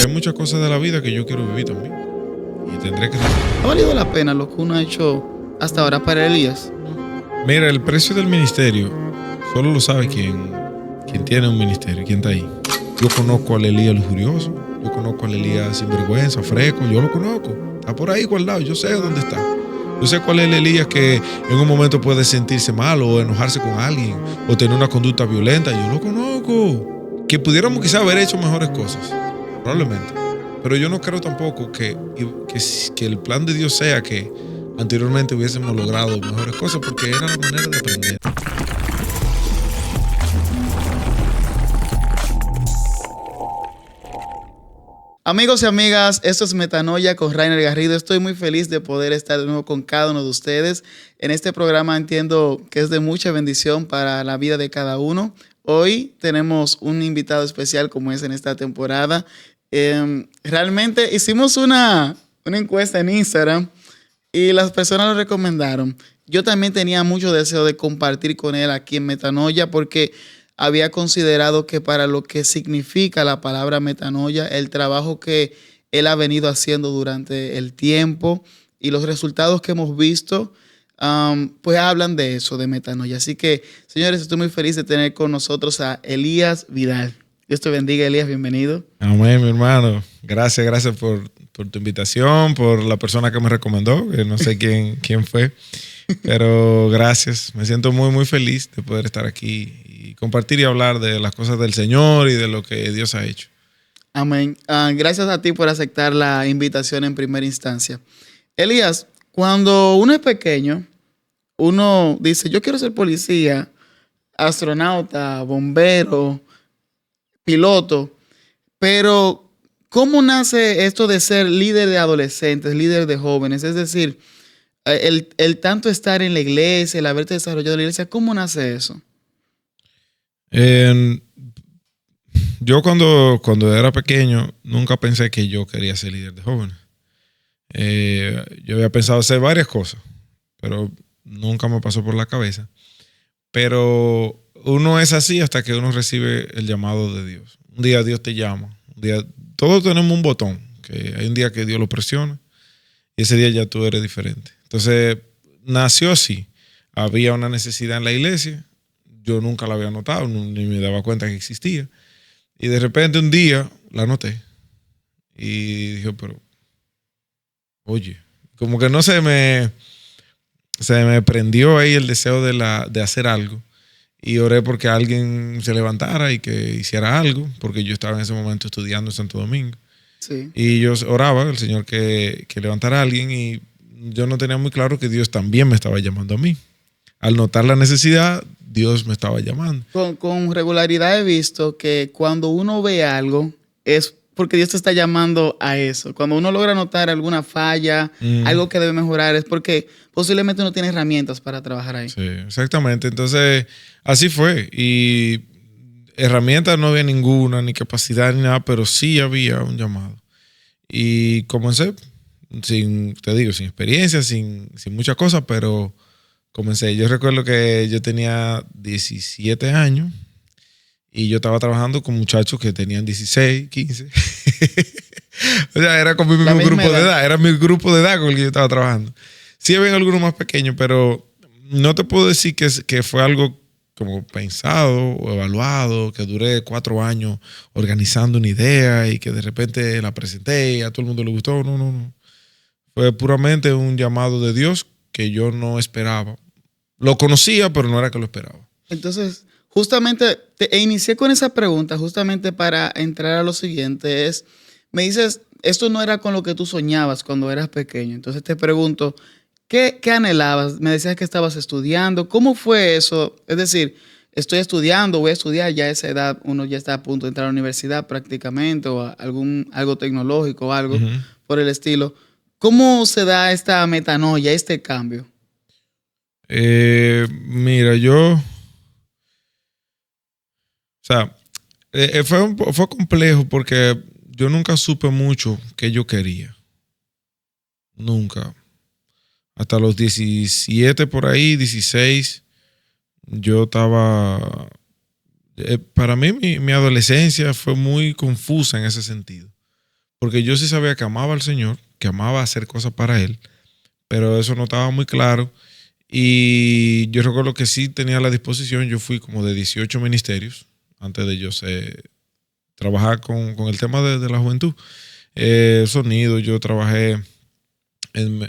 hay muchas cosas de la vida que yo quiero vivir también. Y tendré que... ¿Ha valido la pena lo que uno ha hecho hasta ahora para Elías? Mira, el precio del ministerio solo lo sabe quien tiene un ministerio, quien está ahí. Yo conozco al Elías lujurioso, yo conozco al Elías sinvergüenza, fresco, yo lo conozco. Está por ahí guardado, yo sé dónde está. Yo sé cuál es el Elías que en un momento puede sentirse mal o enojarse con alguien o tener una conducta violenta. Yo lo conozco. Que pudiéramos quizás haber hecho mejores cosas, probablemente. Pero yo no creo tampoco que el plan de Dios sea que anteriormente hubiésemos logrado mejores cosas, porque era la manera de aprender. Amigos y amigas, esto es Metanoia con Rainer Garrido. Estoy muy feliz de poder estar de nuevo con cada uno de ustedes. En este programa entiendo que es de mucha bendición para la vida de cada uno. Hoy tenemos un invitado especial como es en esta temporada. Realmente hicimos una encuesta en Instagram y las personas lo recomendaron. Yo también tenía mucho deseo de compartir con él aquí en Metanoia porque había considerado que para lo que significa la palabra metanoia, el trabajo que él ha venido haciendo durante el tiempo y los resultados que hemos visto, pues hablan de eso, de metanoia. Así que, señores, estoy muy feliz de tener con nosotros a Elías Vidal. Dios te bendiga, Elías, bienvenido. Amén, mi hermano. Gracias por tu invitación, por la persona que me recomendó, que no sé quién fue, pero gracias. Me siento muy, muy feliz de poder estar aquí y compartir y hablar de las cosas del Señor y de lo que Dios ha hecho. Amén. Gracias a ti por aceptar la invitación en primera instancia. Elías, cuando uno es pequeño, uno dice, yo quiero ser policía, astronauta, bombero, piloto, pero ¿cómo nace esto de ser líder de adolescentes, líder de jóvenes? Es decir, el tanto estar en la iglesia, el haberte desarrollado en la iglesia, ¿cómo nace eso? Yo cuando era pequeño nunca pensé que yo quería ser líder de jóvenes. Yo había pensado hacer varias cosas, pero nunca me pasó por la cabeza. Pero uno es así hasta que uno recibe el llamado de Dios. Un día Dios te llama. Un día, todos tenemos un botón, que hay un día que Dios lo presiona y ese día ya tú eres diferente. Entonces, nació así. Había una necesidad en la iglesia. Yo nunca la había notado, ni me daba cuenta que existía. Y de repente un día la noté. Y dije, pero, oye, como que no se me prendió ahí el deseo de hacer algo. Y oré porque alguien se levantara y que hiciera algo, porque yo estaba en ese momento estudiando en Santo Domingo. Sí. Y yo oraba al Señor que levantara a alguien y yo no tenía muy claro que Dios también me estaba llamando a mí. Al notar la necesidad, Dios me estaba llamando. Con regularidad he visto que cuando uno ve algo es porque Dios te está llamando a eso. Cuando uno logra notar alguna falla, algo que debe mejorar, es porque posiblemente no tiene herramientas para trabajar ahí. Sí, exactamente. Entonces, así fue. Y herramientas no había ninguna, ni capacidad, ni nada, pero sí había un llamado. Y comencé, sin experiencia, sin muchas cosas, pero comencé. Yo recuerdo que yo tenía 17 años y yo estaba trabajando con muchachos que tenían 16, 15. O sea, era como mi mismo grupo de edad. Era mi grupo de edad con el que yo estaba trabajando. Sí había algunos más pequeños, pero no te puedo decir que fue algo como pensado o evaluado, que duré 4 años organizando una idea y que de repente la presenté y a todo el mundo le gustó. No. Fue puramente un llamado de Dios que yo no esperaba. Lo conocía, pero no era que lo esperaba. Entonces, justamente inicié con esa pregunta justamente para entrar a lo siguiente. Me dices, esto no era con lo que tú soñabas cuando eras pequeño. Entonces te pregunto, ¿qué anhelabas? Me decías que estabas estudiando. ¿Cómo fue eso? Es decir, estoy estudiando, voy a estudiar, ya a esa edad uno ya está a punto de entrar a la universidad prácticamente o algo tecnológico o algo por el estilo. ¿Cómo se da esta metanoia, este cambio? Mira, o sea, fue complejo porque yo nunca supe mucho qué yo quería. Nunca. Hasta los 17 por ahí, 16, yo estaba... para mí mi adolescencia fue muy confusa en ese sentido. porque yo sí sabía que amaba al Señor, que amaba hacer cosas para Él, pero eso no estaba muy claro. Y yo recuerdo que sí tenía la disposición. Yo fui como de 18 ministerios antes de yo trabajar con el tema de la juventud. Sonido, yo trabajé en la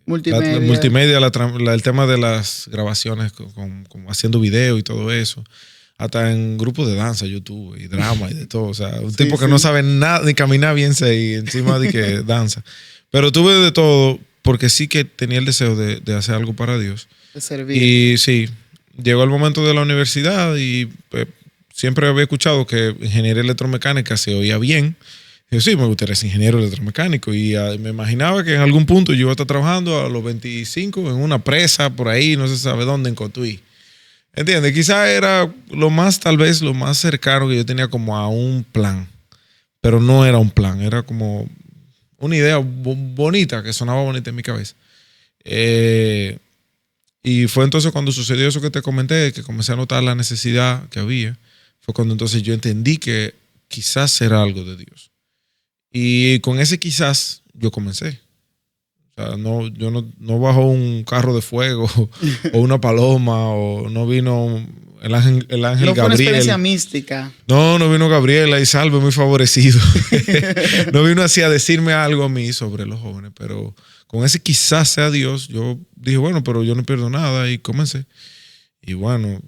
Multimedia. multimedia, el tema de las grabaciones, haciendo video y todo eso. Hasta en grupos de danza yo tuve, y drama y de todo. O sea, un Sí, tipo que sí. no sabe nada, ni caminar bien, y encima de que danza. Pero tuve de todo, porque sí que tenía el deseo de hacer algo para Dios. De servir. Y sí, llegó el momento de la universidad y pues, siempre había escuchado que ingeniería electromecánica se oía bien. Yo sí, me gustaría ser ingeniero electromecánico y me imaginaba que en algún punto yo iba a estar trabajando a los 25 en una presa por ahí, no se sabe dónde, en Cotuí. ¿Entiendes? Quizá era tal vez lo más cercano que yo tenía como a un plan, pero no era un plan, era como una idea bonita, que sonaba bonita en mi cabeza. Y fue entonces cuando sucedió eso que te comenté, que comencé a notar la necesidad que había, fue cuando entonces yo entendí que quizás era algo de Dios. Y con ese quizás yo comencé. O sea, yo no bajó un carro de fuego o una paloma o no vino el ángel No fue una experiencia Gabriel. mística. No vino Gabriela y salve, muy favorecido. No vino así a decirme algo a mí sobre los jóvenes, pero con ese quizás sea Dios, yo dije, bueno, pero yo no pierdo nada y comencé. Y bueno,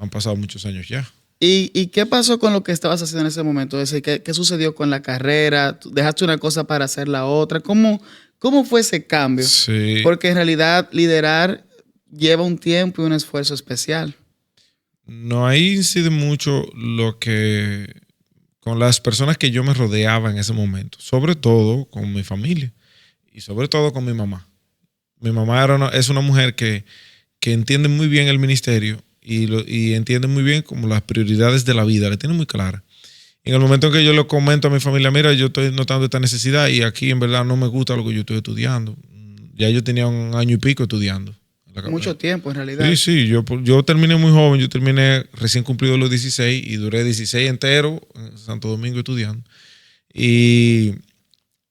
han pasado muchos años ya. ¿Y qué pasó con lo que estabas haciendo en ese momento? Es decir, ¿qué sucedió con la carrera? ¿Tú ¿Dejaste una cosa para hacer la otra? ¿Cómo fue ese cambio? Sí, Porque en realidad liderar lleva un tiempo y un esfuerzo especial. no, ahí incide mucho lo que con las personas que yo me rodeaba en ese momento, sobre todo con mi familia y sobre todo con mi mamá. Mi mamá es una mujer que entiende muy bien el ministerio y entiende muy bien como las prioridades de la vida, la tiene muy clara. En el momento en que yo le comento a mi familia, mira, yo estoy notando esta necesidad y aquí en verdad no me gusta lo que yo estoy estudiando. Ya yo tenía un año y pico estudiando. Mucho tiempo en Sí, realidad. sí, yo terminé muy joven, yo terminé recién cumplido los 16 y duré 16 enteros en Santo Domingo estudiando. Y,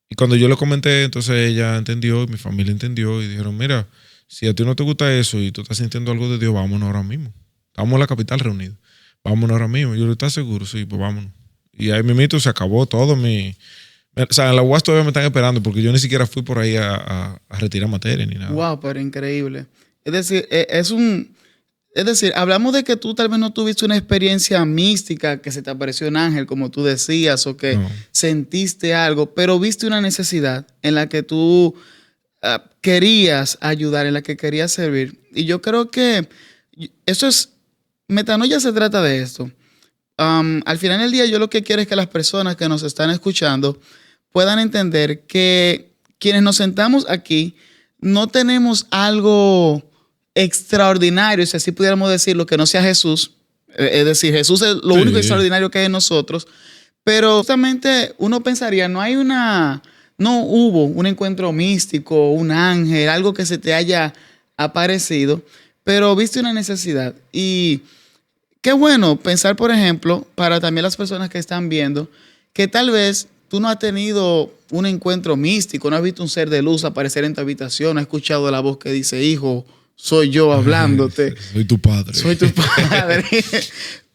y cuando yo le comenté, entonces ella entendió, mi familia entendió y dijeron, mira, si a ti no te gusta eso y tú estás sintiendo algo de Dios, vámonos ahora mismo. Estamos en la capital reunidos. Vámonos ahora mismo. Yo le ¿estás seguro? Sí, pues vámonos. Y ahí mismito se acabó todo o sea, en la UAS todavía me están esperando porque yo ni siquiera fui por ahí a retirar materia ni nada. Wow, pero increíble. Es decir, es decir, hablamos de que tú tal vez no tuviste una experiencia mística, que se te apareció un ángel, como tú decías, o que No. sentiste algo, pero viste una necesidad en la que tú querías ayudar, en la que querías servir. Y yo creo que eso es, metanoia se trata de esto. Al final del día, yo lo que quiero es que las personas que nos están escuchando puedan entender que quienes nos sentamos aquí no tenemos algo extraordinario, si así pudiéramos decirlo, que no sea Jesús. Es decir, Jesús es lo único Sí. extraordinario que hay en nosotros. Pero justamente uno pensaría, no hubo un encuentro místico, un ángel, algo que se te haya aparecido, pero viste una necesidad. Y qué bueno pensar, por ejemplo, para también las personas que están viendo, que tal vez tú no has tenido un encuentro místico, no has visto un ser de luz aparecer en tu habitación, no has escuchado la voz que dice, hijo, soy yo hablándote, Soy tu padre. soy tu padre.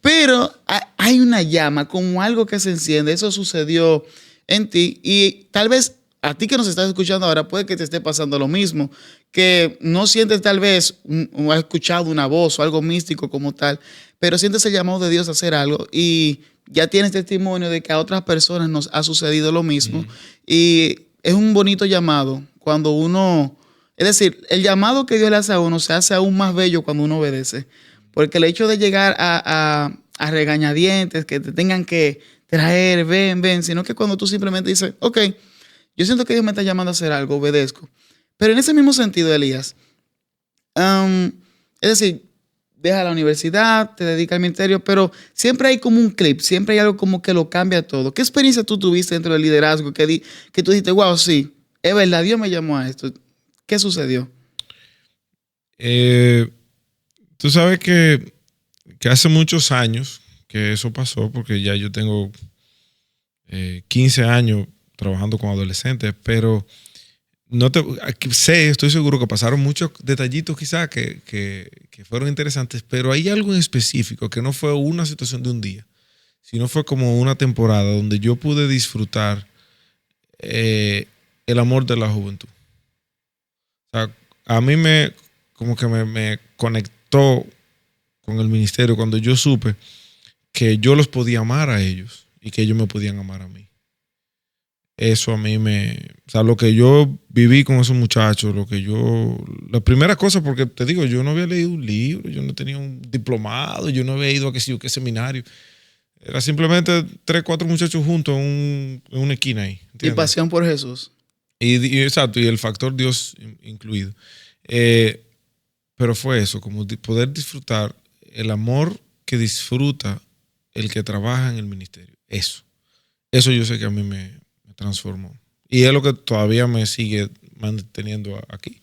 Pero hay una llama, como algo que se enciende, eso sucedió en ti y tal vez a ti que nos estás escuchando ahora puede que te esté pasando lo mismo, que no sientes tal vez o has escuchado una voz o algo místico como tal, pero sientes el llamado de Dios a hacer algo y ya tienes testimonio de que a otras personas nos ha sucedido lo mismo. Y es un bonito llamado cuando uno, es decir, el llamado que Dios le hace a uno se hace aún más bello cuando uno obedece. Porque el hecho de llegar a regañadientes, que te tengan que traer, ven, sino que cuando tú simplemente dices, ok, yo siento que Dios me está llamando a hacer algo, obedezco. Pero en ese mismo sentido, Elías, es decir, deja la universidad, te dedica al ministerio, pero siempre hay como un clip, siempre hay algo como que lo cambia todo. ¿Qué experiencia tú tuviste dentro del liderazgo que tú dijiste, wow, sí, es verdad, Dios me llamó a esto? ¿Qué sucedió? Tú sabes que hace muchos años que eso pasó, porque ya yo tengo 15 años trabajando con adolescentes, pero estoy seguro que pasaron muchos detallitos quizás que fueron interesantes, pero hay algo en específico que no fue una situación de un día, sino fue como una temporada donde yo pude disfrutar el amor de la juventud. O sea, a mí me conectó con el ministerio cuando yo supe que yo los podía amar a ellos y que ellos me podían amar a mí. Eso a mí o sea, lo que yo viví con esos muchachos, la primera cosa, porque te digo, yo no había leído un libro, yo no tenía un diplomado, yo no había ido a qué seminario. Era simplemente 3, 4 muchachos juntos en una esquina ahí. ¿Entiendes? Y pasión por Jesús. Exacto, y el factor Dios incluido. Pero fue eso, como poder disfrutar el amor que disfruta el que trabaja en el ministerio. Eso yo sé que a mí me transformó. Y es lo que todavía me sigue manteniendo aquí.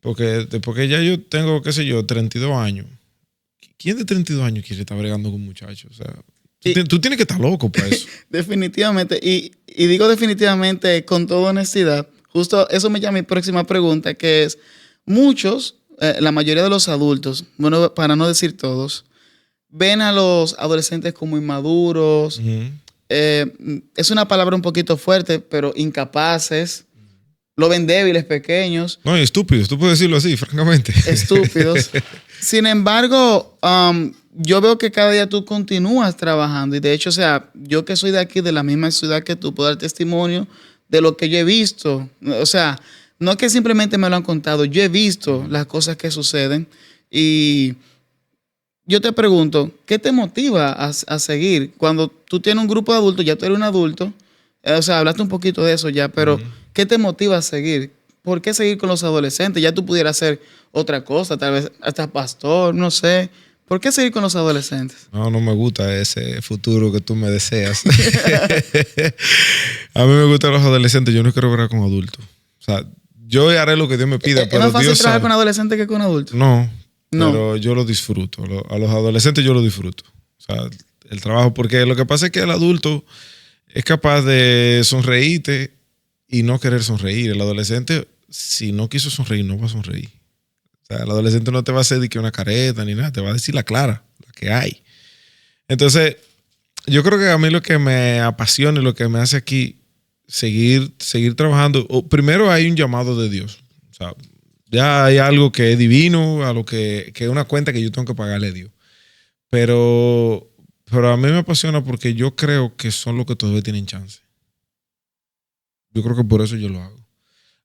Porque ya yo tengo, 32 años. ¿Quién de 32 años quiere estar bregando con muchachos? O sea, tú tienes que estar loco para eso. Definitivamente. Y digo definitivamente con toda honestidad. Justo eso me llama mi próxima pregunta, que es, muchos, la mayoría de los adultos, bueno, para no decir todos, ven a los adolescentes como inmaduros. Uh-huh. Es una palabra un poquito fuerte, pero incapaces. Lo ven débiles, pequeños. No, y estúpidos, tú puedes decirlo así, francamente. Estúpidos. Sin embargo, yo veo que cada día tú continúas trabajando. Y de hecho, o sea, yo que soy de aquí, de la misma ciudad que tú, puedo dar testimonio de lo que yo he visto. O sea, no es que simplemente me lo han contado, yo he visto las cosas que suceden. Y yo te pregunto, ¿qué te motiva a seguir? Cuando tú tienes un grupo de adultos, ya tú eres un adulto, o sea, hablaste un poquito de eso ya, pero ¿qué te motiva a seguir? ¿Por qué seguir con los adolescentes? Ya tú pudieras hacer otra cosa, tal vez hasta pastor, no sé. ¿Por qué seguir con los adolescentes? No me gusta ese futuro que tú me deseas. A mí me gustan los adolescentes, yo no quiero ver con adultos. O sea, yo haré lo que Dios me pida, pero ¿es más fácil Dios trabajar sabe. con adolescentes que con adultos? No. Pero yo lo disfruto. A los adolescentes yo lo disfruto. O sea, el trabajo, porque lo que pasa es que el adulto es capaz de sonreírte y no querer sonreír. El adolescente, si no quiso sonreír, no va a sonreír. O sea, el adolescente no te va a hacer de que una careta ni nada, te va a decir la clara, la que hay. Entonces, yo creo que a mí lo que me apasiona y lo que me hace aquí seguir trabajando, primero hay un llamado de Dios. O sea, ya hay algo que es divino, a lo que es una cuenta que yo tengo que pagarle a Dios. Pero a mí me apasiona porque yo creo que son los que todavía tienen chance. Yo creo que por eso yo lo hago.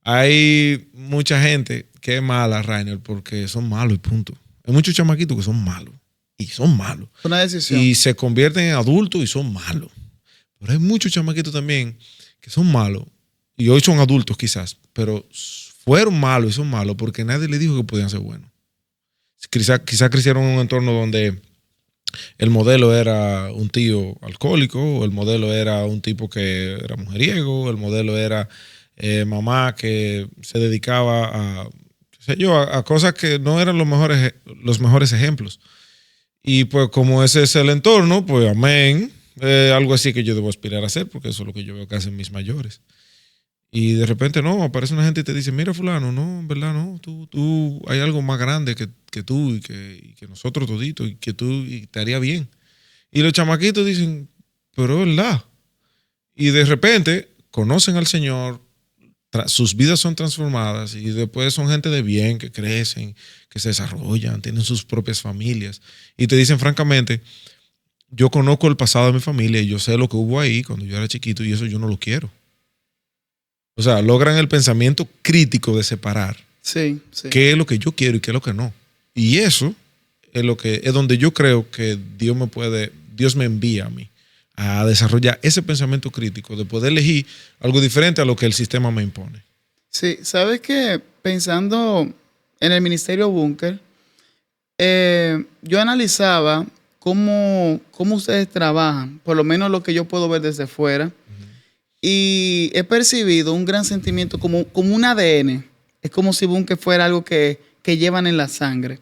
Hay mucha gente que es mala, Rainer, porque son malos y punto. Hay muchos chamaquitos que son malos. Y son malos. Una decisión. Y se convierten en adultos y son malos. Pero hay muchos chamaquitos también que son malos. Y hoy son adultos quizás, pero fueron malos y son malos porque nadie les dijo que podían ser buenos. Quizás crecieron en un entorno donde el modelo era un tío alcohólico, o el modelo era un tipo que era mujeriego, el modelo era mamá que se dedicaba a cosas que no eran los mejores ejemplos. Y pues como ese es el entorno, pues amén, algo así que yo debo aspirar a hacer, porque eso es lo que yo veo que hacen mis mayores. Y de repente aparece una gente y te dice, mira fulano, no, en verdad no, tú hay algo más grande que tú y que nosotros toditos y que tú y te haría bien. Y los chamaquitos dicen, pero es verdad. Y de repente conocen al Señor, sus vidas son transformadas y después son gente de bien, que crecen, que se desarrollan, tienen sus propias familias. Y te dicen francamente, yo conozco el pasado de mi familia y yo sé lo que hubo ahí cuando yo era chiquito y eso yo no lo quiero. O sea, logran el pensamiento crítico de separar qué es lo que yo quiero y qué es lo que no. Y eso es donde yo creo que Dios me envía a mí a desarrollar ese pensamiento crítico de poder elegir algo diferente a lo que el sistema me impone. Sí, ¿sabes qué? Pensando en el Ministerio Búnker, yo analizaba cómo ustedes trabajan, por lo menos lo que yo puedo ver desde fuera. Y he percibido un gran sentimiento como un ADN. Es como si Búnker fuera algo que llevan en la sangre.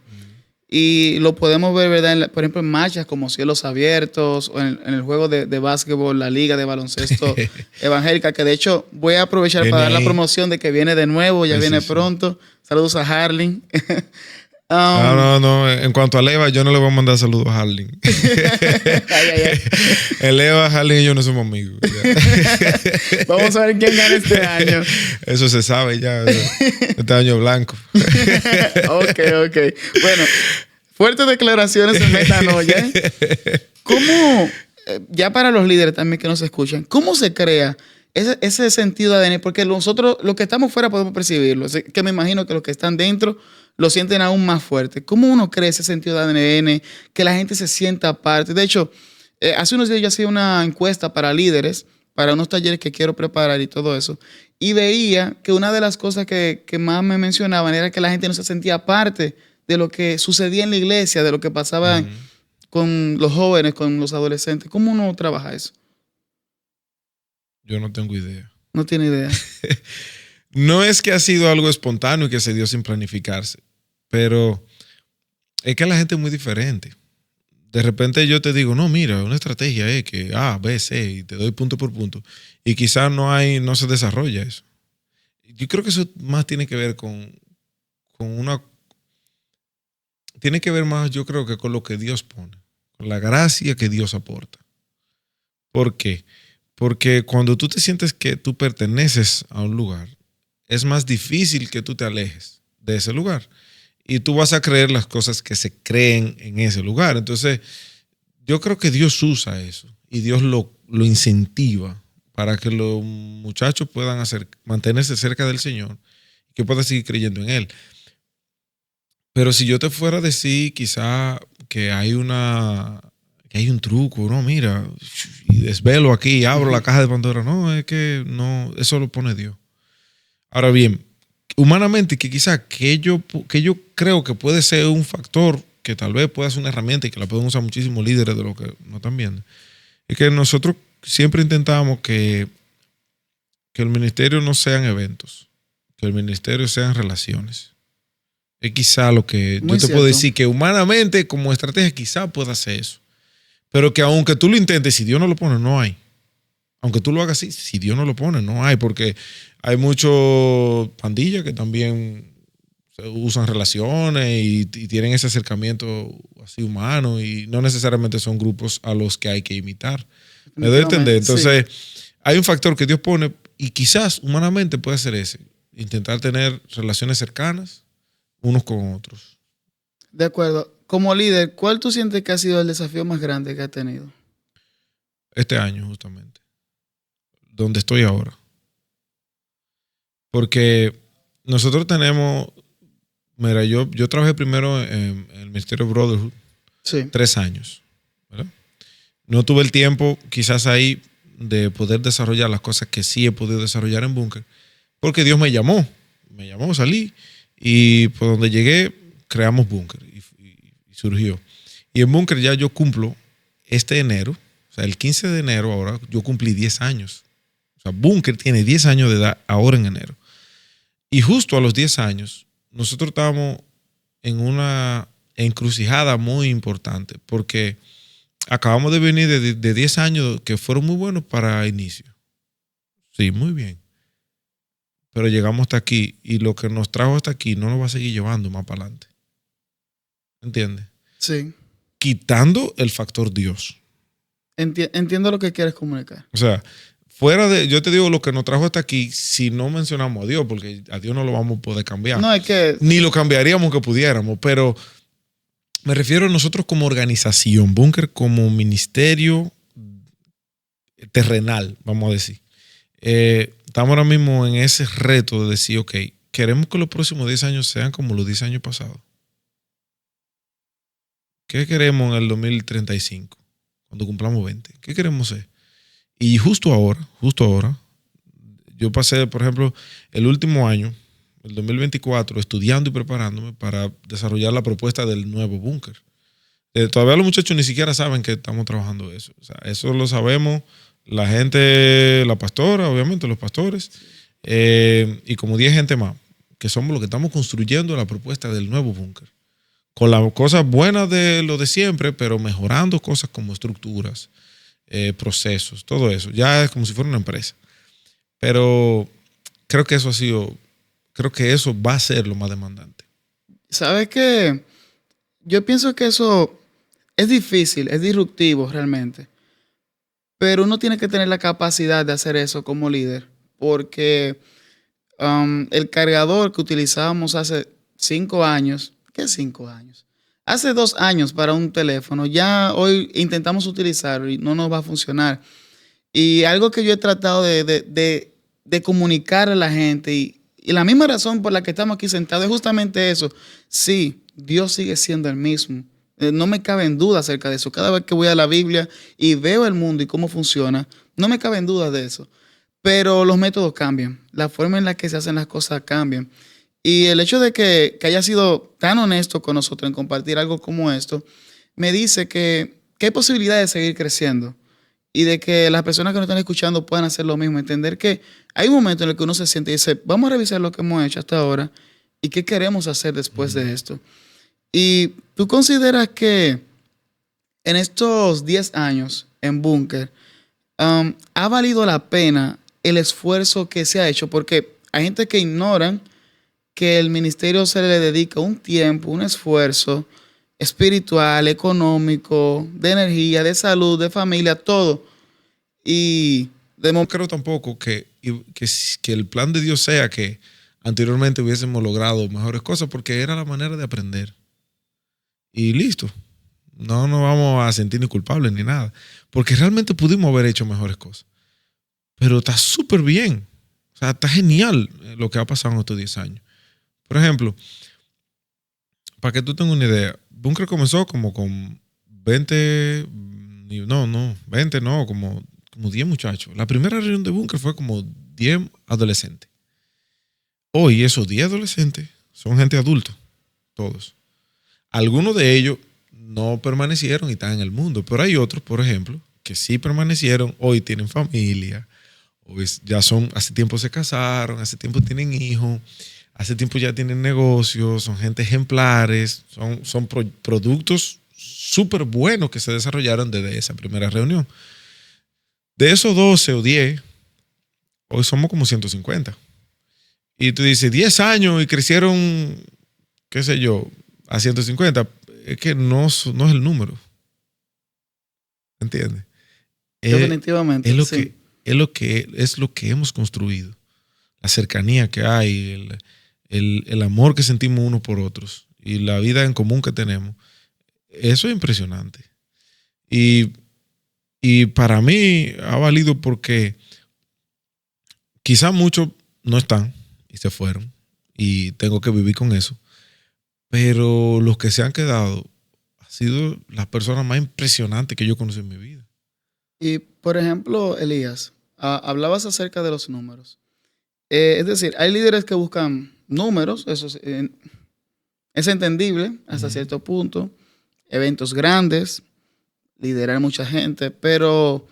Y lo podemos ver, ¿verdad? Por ejemplo, en marchas como Cielos Abiertos o en el juego de básquetbol, la Liga de Baloncesto Evangélica, que de hecho voy a aprovechar para dar la promoción de que viene de nuevo, ya viene pronto. Saludos a Harling. No. En cuanto a Leva, yo no le voy a mandar saludos a Harling. El Leva, Harling y yo no somos amigos. Vamos a ver quién gana este año. Eso se sabe ya. Este año blanco. Ok. Bueno, fuertes declaraciones en Metanoia. ¿Cómo, ya para los líderes también que nos escuchan, cómo se crea ese sentido de ADN? Porque nosotros, los que estamos fuera, podemos percibirlo. Que me imagino que los que están dentro lo sienten aún más fuerte. ¿Cómo uno crea ese sentido de ADN? Que la gente se sienta aparte. De hecho, hace unos días yo hacía una encuesta para líderes, para unos talleres que quiero preparar y todo eso. Y veía que una de las cosas que más me mencionaban era que la gente no se sentía parte de lo que sucedía en la iglesia, de lo que pasaba con los jóvenes, con los adolescentes. ¿Cómo uno trabaja eso? Yo no tengo idea. No tiene idea. No es que ha sido algo espontáneo y que se dio sin planificarse, pero es que la gente es muy diferente. De repente yo te digo, no, mira, una estrategia es que A, B, C, y te doy punto por punto. Y quizás no se desarrolla eso. Yo creo que eso más tiene que ver con tiene que ver más, yo creo que con lo que Dios pone, con la gracia que Dios aporta. ¿Por qué? Porque cuando tú te sientes que tú perteneces a un lugar, es más difícil que tú te alejes de ese lugar. Y tú vas a creer las cosas que se creen en ese lugar. Entonces, yo creo que Dios usa eso y Dios lo incentiva para que los muchachos puedan mantenerse cerca del Señor y que puedan seguir creyendo en Él. Pero si yo te fuera a decir quizá que hay un truco, no, mira, y desvelo aquí, abro la caja de Pandora. No, es que no, eso lo pone Dios. Ahora bien, humanamente, que quizá que yo creo que puede ser un factor que tal vez pueda ser una herramienta y que la pueden usar muchísimos líderes de lo que no están viendo, es que nosotros siempre intentamos que el ministerio no sean eventos, que el ministerio sean relaciones. Es quizá lo que yo te puedo decir, que humanamente como estrategia quizá pueda hacer eso. Pero que aunque tú lo intentes, si Dios no lo pone, no hay. Aunque tú lo hagas así, si Dios no lo pone, no hay. Porque hay muchos pandillas que también usan relaciones y tienen ese acercamiento así humano y no necesariamente son grupos a los que hay que imitar. ¿Me doy a entender? Entonces, hay un factor que Dios pone y quizás humanamente puede ser ese. Intentar tener relaciones cercanas unos con otros. De acuerdo. Como líder, ¿cuál tú sientes que ha sido el desafío más grande que has tenido? Este año, justamente. Donde estoy ahora. Porque nosotros tenemos... Mira, yo trabajé primero en el Ministerio Brotherhood. Sí. 3 años. ¿Verdad? No tuve el tiempo, quizás ahí, de poder desarrollar las cosas que sí he podido desarrollar en Búnker. Porque Dios me llamó. Me llamó, salí. Y por donde llegué, creamos Búnker. Y surgió. Y en Búnker ya yo cumplo este enero, o sea, el 15 de enero ahora, yo cumplí 10 años. O sea, Búnker tiene 10 años de edad ahora en enero. Y justo a los 10 años, nosotros estábamos en una encrucijada muy importante, porque acabamos de venir de 10 años que fueron muy buenos para inicio. Sí, muy bien. Pero llegamos hasta aquí y lo que nos trajo hasta aquí no nos va a seguir llevando más para adelante. ¿Entiendes? Sí. Quitando el factor Dios. Entiendo lo que quieres comunicar. O sea, fuera de, yo te digo lo que nos trajo hasta aquí, si no mencionamos a Dios, porque a Dios no lo vamos a poder cambiar. No, es que... Ni lo cambiaríamos que pudiéramos, pero me refiero a nosotros como organización, Búnker como ministerio terrenal, vamos a decir. Estamos ahora mismo en ese reto de decir, ok, queremos que los próximos 10 años sean como los 10 años pasados. ¿Qué queremos en el 2035? Cuando cumplamos 20. ¿Qué queremos ser? Y justo ahora, yo pasé, por ejemplo, el último año, el 2024, estudiando y preparándome para desarrollar la propuesta del nuevo Búnker. Todavía los muchachos ni siquiera saben que estamos trabajando eso. O sea, eso lo sabemos la gente, la pastora, obviamente, los pastores, y como 10 gente más, que somos los que estamos construyendo la propuesta del nuevo Búnker. con las cosas buenas de lo de siempre, pero mejorando cosas como estructuras, procesos, todo eso. Ya es como si fuera una empresa. Pero creo que creo que eso va a ser lo más demandante. ¿Sabes qué? Yo pienso que eso es difícil, es disruptivo realmente. Pero uno tiene que tener la capacidad de hacer eso como líder. Porque el cargador que utilizábamos hace 5 años, ¿qué 5 años? Hace 2 años para un teléfono, ya hoy intentamos utilizarlo y no nos va a funcionar. Y algo que yo he tratado de comunicar a la gente y la misma razón por la que estamos aquí sentados es justamente eso. Sí, Dios sigue siendo el mismo. No me cabe en duda acerca de eso. Cada vez que voy a la Biblia y veo el mundo y cómo funciona, no me cabe en duda de eso. Pero los métodos cambian, la forma en la que se hacen las cosas cambian. Y el hecho de que haya sido tan honesto con nosotros en compartir algo como esto, me dice que hay posibilidades de seguir creciendo y de que las personas que nos están escuchando puedan hacer lo mismo. Entender que hay un momento en el que uno se siente y dice, vamos a revisar lo que hemos hecho hasta ahora y qué queremos hacer después de esto. Y tú consideras que en estos 10 años en Búnker, ¿ha valido la pena el esfuerzo que se ha hecho? Porque hay gente que ignoran que el ministerio se le dedica un tiempo, un esfuerzo espiritual, económico, de energía, de salud, de familia, todo. Y No creo tampoco que el plan de Dios sea que anteriormente hubiésemos logrado mejores cosas, porque era la manera de aprender. Y listo. No nos vamos a sentir ni culpables ni nada. Porque realmente pudimos haber hecho mejores cosas. Pero está súper bien. O sea, está genial lo que ha pasado en estos 10 años. Por ejemplo, para que tú tengas una idea, Bunker comenzó como con 20, como 10 muchachos. La primera reunión de Bunker fue como 10 adolescentes. Hoy esos 10 adolescentes son gente adulta, todos. Algunos de ellos no permanecieron y están en el mundo, pero hay otros, por ejemplo, que sí permanecieron, hoy tienen familia, hoy ya hace tiempo se casaron, hace tiempo tienen hijos, hace tiempo ya tienen negocios, son gente ejemplares, son productos súper buenos que se desarrollaron desde esa primera reunión. De esos 12 o 10, hoy somos como 150. Y tú dices, 10 años y crecieron, qué sé yo, a 150. Es que no es el número. ¿Entiendes? definitivamente, sí. Es lo que hemos construido. La cercanía que hay, el amor que sentimos unos por otros y la vida en común que tenemos. Eso es impresionante. Y para mí ha valido porque quizás muchos no están y se fueron y tengo que vivir con eso. Pero los que se han quedado han sido las personas más impresionantes que yo conocí en mi vida. Y, por ejemplo, Elías, hablabas acerca de los números. Es decir, hay líderes que buscan números, eso es entendible hasta cierto punto, eventos grandes, liderar mucha gente, pero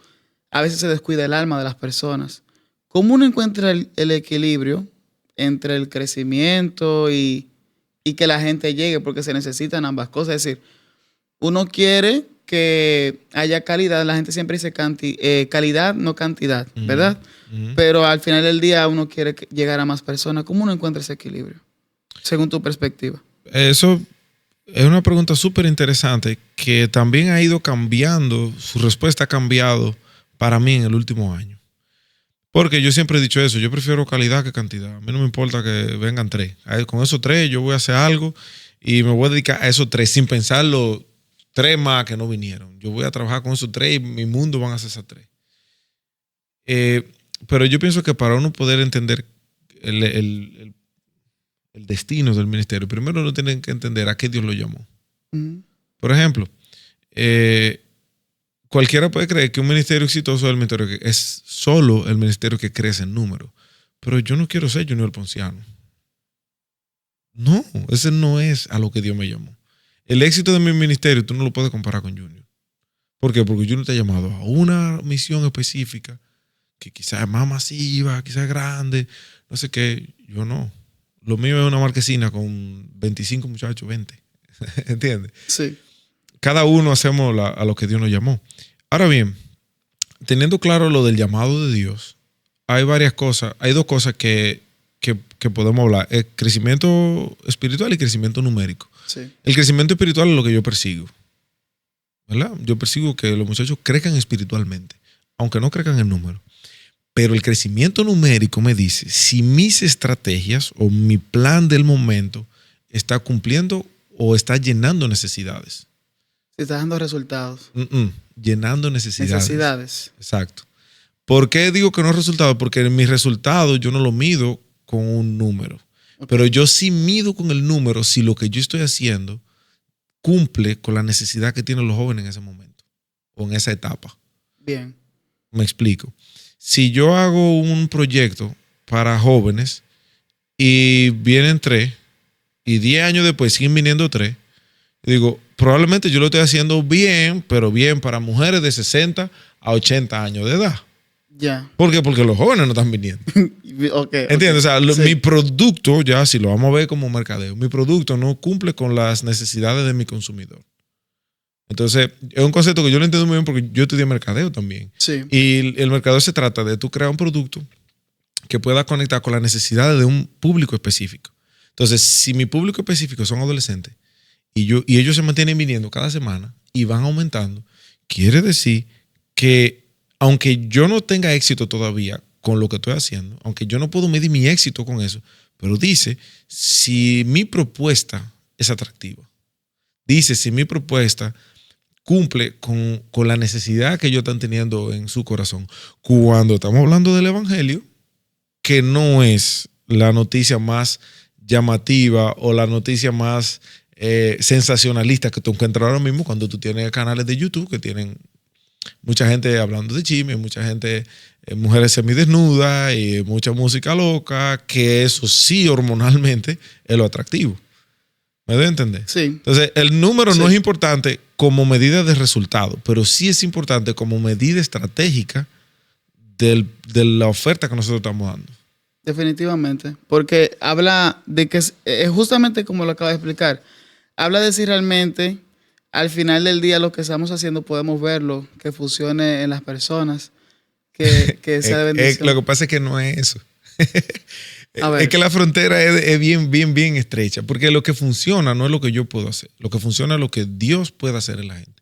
a veces se descuida el alma de las personas. ¿Cómo uno encuentra el equilibrio entre el crecimiento y que la gente llegue? Porque se necesitan ambas cosas. Es decir, uno quiere que haya calidad, la gente siempre dice calidad, no cantidad, ¿verdad? Pero al final del día uno quiere llegar a más personas. ¿Cómo uno encuentra ese equilibrio, según tu perspectiva? Eso es una pregunta súper interesante que también ha ido cambiando, su respuesta ha cambiado para mí en el último año. Porque yo siempre he dicho eso, yo prefiero calidad que cantidad. A mí no me importa que vengan 3. Con esos 3 yo voy a hacer algo y me voy a dedicar a esos 3 sin pensar los 3 más que no vinieron. Yo voy a trabajar con esos 3 y mi mundo van a ser esas 3. Pero yo pienso que para uno poder entender el destino del ministerio, primero uno tiene que entender a qué Dios lo llamó. Por ejemplo, cualquiera puede creer que un ministerio exitoso es el ministerio que es solo el ministerio que crece en número. Pero yo no quiero ser Junior Ponciano. No, ese no es a lo que Dios me llamó. El éxito de mi ministerio tú no lo puedes comparar con Junior. ¿Por qué? Porque Junior te ha llamado a una misión específica que quizás es más masiva, quizás es grande, no sé qué. Yo no. Lo mío es una marquesina con 25 muchachos, 20. ¿Entiendes? Sí. Cada uno hacemos a lo que Dios nos llamó. Ahora bien, teniendo claro lo del llamado de Dios, hay varias cosas, hay dos cosas que podemos hablar. El crecimiento espiritual y crecimiento numérico. Sí. El crecimiento espiritual es lo que yo persigo, ¿verdad? Yo persigo que los muchachos crezcan espiritualmente, aunque no crezcan en número. Pero el crecimiento numérico me dice si mis estrategias o mi plan del momento está cumpliendo o está llenando necesidades. Si está dando resultados. Llenando necesidades. Necesidades. Exacto. ¿Por qué digo que no es resultado? Porque mis resultados yo no lo mido con un número. Okay. Pero yo sí mido con el número si lo que yo estoy haciendo cumple con la necesidad que tienen los jóvenes en ese momento o en esa etapa. Bien. Me explico. Si yo hago un proyecto para jóvenes y vienen 3 y 10 años después siguen viniendo 3, digo, probablemente yo lo estoy haciendo bien, pero bien para mujeres de 60 a 80 años de edad. Ya. ¿Por qué? Porque los jóvenes no están viniendo. Okay, ¿Entiendes? Okay. O sea, sí. Mi producto, ya si lo vamos a ver como mercadeo, mi producto no cumple con las necesidades de mi consumidor. Entonces, es un concepto que yo lo entiendo muy bien porque yo estudié mercadeo también. Sí. Y el mercadeo se trata de tú crear un producto que pueda conectar con las necesidades de un público específico. Entonces, si mi público específico son adolescentes y ellos se mantienen viniendo cada semana y van aumentando, quiere decir que aunque yo no tenga éxito todavía con lo que estoy haciendo, aunque yo no puedo medir mi éxito con eso, pero dice si mi propuesta es atractiva, dice si mi propuesta cumple con la necesidad que ellos están teniendo en su corazón. Cuando estamos hablando del evangelio, que no es la noticia más llamativa o la noticia más sensacionalista que tú encuentras ahora mismo cuando tú tienes canales de YouTube que tienen mucha gente hablando de chisme, mucha gente, mujeres semidesnudas y mucha música loca, que eso sí hormonalmente es lo atractivo. ¿Me doy a entender? Sí. Entonces, el número sí. no es importante como medida de resultado, pero sí es importante como medida estratégica de la oferta que nosotros estamos dando. Definitivamente, porque habla de que es justamente como lo acaba de explicar, habla de si realmente al final del día lo que estamos haciendo podemos verlo, que funcione en las personas, que sea de bendición. Lo que pasa es que no es eso. Es que la frontera es bien estrecha, porque lo que funciona no es lo que yo puedo hacer, lo que funciona es lo que Dios puede hacer en la gente.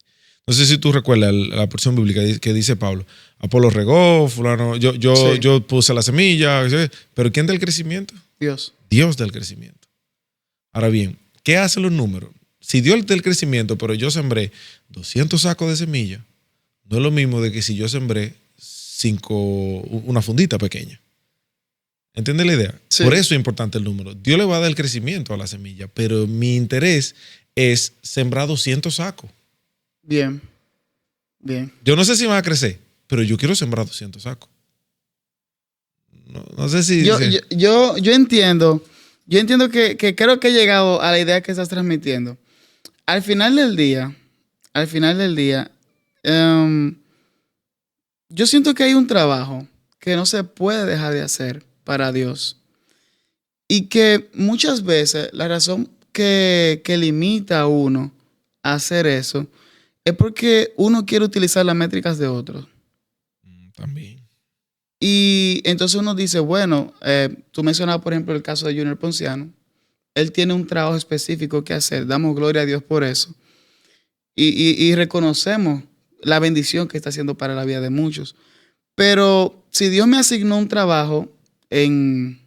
No sé si tú recuerdas la porción bíblica que dice Pablo, Apolo regó, fulano, yo puse la semilla, pero ¿quién da el crecimiento? Dios. Dios da el crecimiento. Ahora bien, ¿qué hacen los números? Si Dios da el crecimiento, pero yo sembré 200 sacos de semilla, no es lo mismo de que si yo sembré una fundita pequeña. ¿Entiendes la idea? Sí. Por eso es importante el número. Dios le va a dar el crecimiento a la semilla, pero mi interés es sembrar 200 sacos. Bien. Yo no sé si va a crecer, pero yo quiero sembrar 200 sacos. No sé si... Yo entiendo que creo que he llegado a la idea que estás transmitiendo. Al final del día, yo siento que hay un trabajo que no se puede dejar de hacer para Dios. Y que muchas veces la razón que limita a uno a hacer eso es porque uno quiere utilizar las métricas de otros. También. Y entonces uno dice, bueno, tú mencionabas, por ejemplo, el caso de Junior Ponciano. Él tiene un trabajo específico que hacer. Damos gloria a Dios por eso. Y reconocemos la bendición que está haciendo para la vida de muchos. Pero si Dios me asignó un trabajo en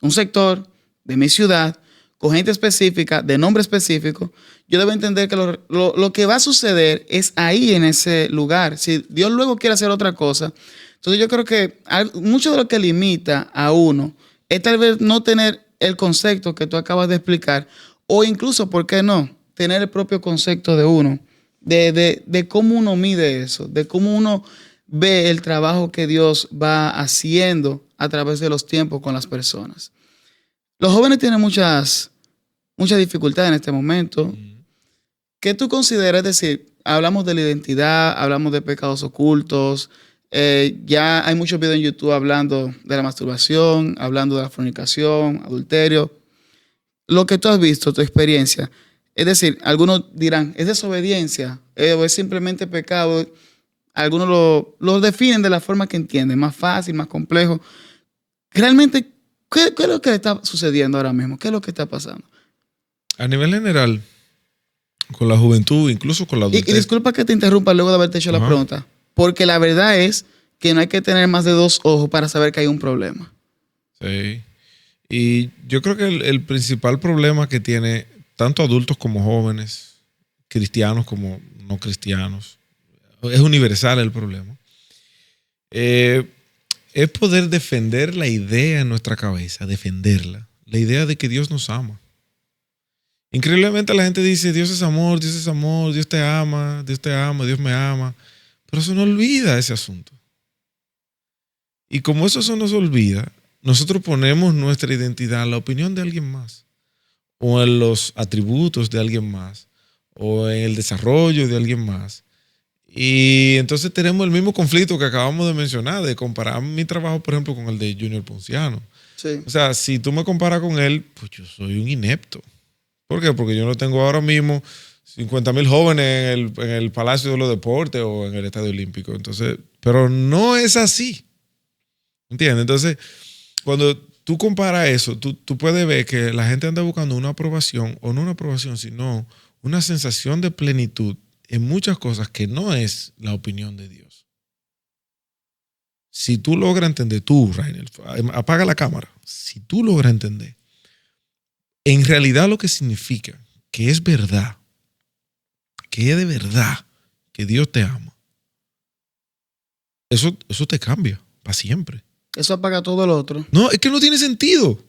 un sector de mi ciudad, con gente específica, de nombre específico, yo debo entender que lo que va a suceder es ahí en ese lugar. Si Dios luego quiere hacer otra cosa, entonces yo creo que mucho de lo que limita a uno es tal vez no tener el concepto que tú acabas de explicar, o incluso, ¿por qué no?, tener el propio concepto de uno, de cómo uno mide eso, de cómo uno ve el trabajo que Dios va haciendo a través de los tiempos con las personas. Los jóvenes tienen muchas dificultades en este momento. ¿Qué tú consideras? Es decir, hablamos de la identidad, hablamos de pecados ocultos, ya hay muchos videos en YouTube hablando de la masturbación, hablando de la fornicación, adulterio. Lo que tú has visto, tu experiencia, Es decir, algunos dirán, ¿es desobediencia o es simplemente pecado? Algunos lo definen de la forma que entienden, más fácil, más complejo. Realmente, ¿qué es lo que está sucediendo ahora mismo? ¿Qué es lo que está pasando? A nivel general, con la juventud, incluso con la Y adultez. disculpa que te interrumpa luego de haberte hecho la Ajá. pregunta, porque la verdad es que no hay que tener más de dos ojos para saber que hay un problema. Sí. Y yo creo que el principal problema que tiene tanto adultos como jóvenes, cristianos como no cristianos, es universal el problema, eh, es poder defender la idea en nuestra cabeza, defenderla, la idea de que Dios nos ama. Increíblemente la gente dice, Dios es amor, Dios te ama, Dios me ama, pero se nos olvida ese asunto. Y como eso se nos olvida, nosotros ponemos nuestra identidad en la opinión de alguien más, o en los atributos de alguien más, o en el desarrollo de alguien más. Y entonces tenemos el mismo conflicto que acabamos de mencionar, de comparar mi trabajo, por ejemplo, con el de Junior Ponciano. Sí. O sea, si tú me comparas con él, pues yo soy un inepto. ¿Por qué? Porque yo no tengo ahora mismo 50,000 jóvenes en el Palacio de los Deportes o en el Estadio Olímpico. Entonces, pero no es así. ¿Entiendes? Entonces, cuando tú comparas eso, tú puedes ver que la gente anda buscando una aprobación, o no una aprobación, sino una sensación de plenitud en muchas cosas que no es la opinión de Dios. Si tú logras entender, tú, Rainer, apaga la cámara. Si tú logras entender, en realidad lo que significa que es verdad, que es de verdad que Dios te ama, eso te cambia para siempre. Eso apaga todo lo otro. No, es que no tiene sentido.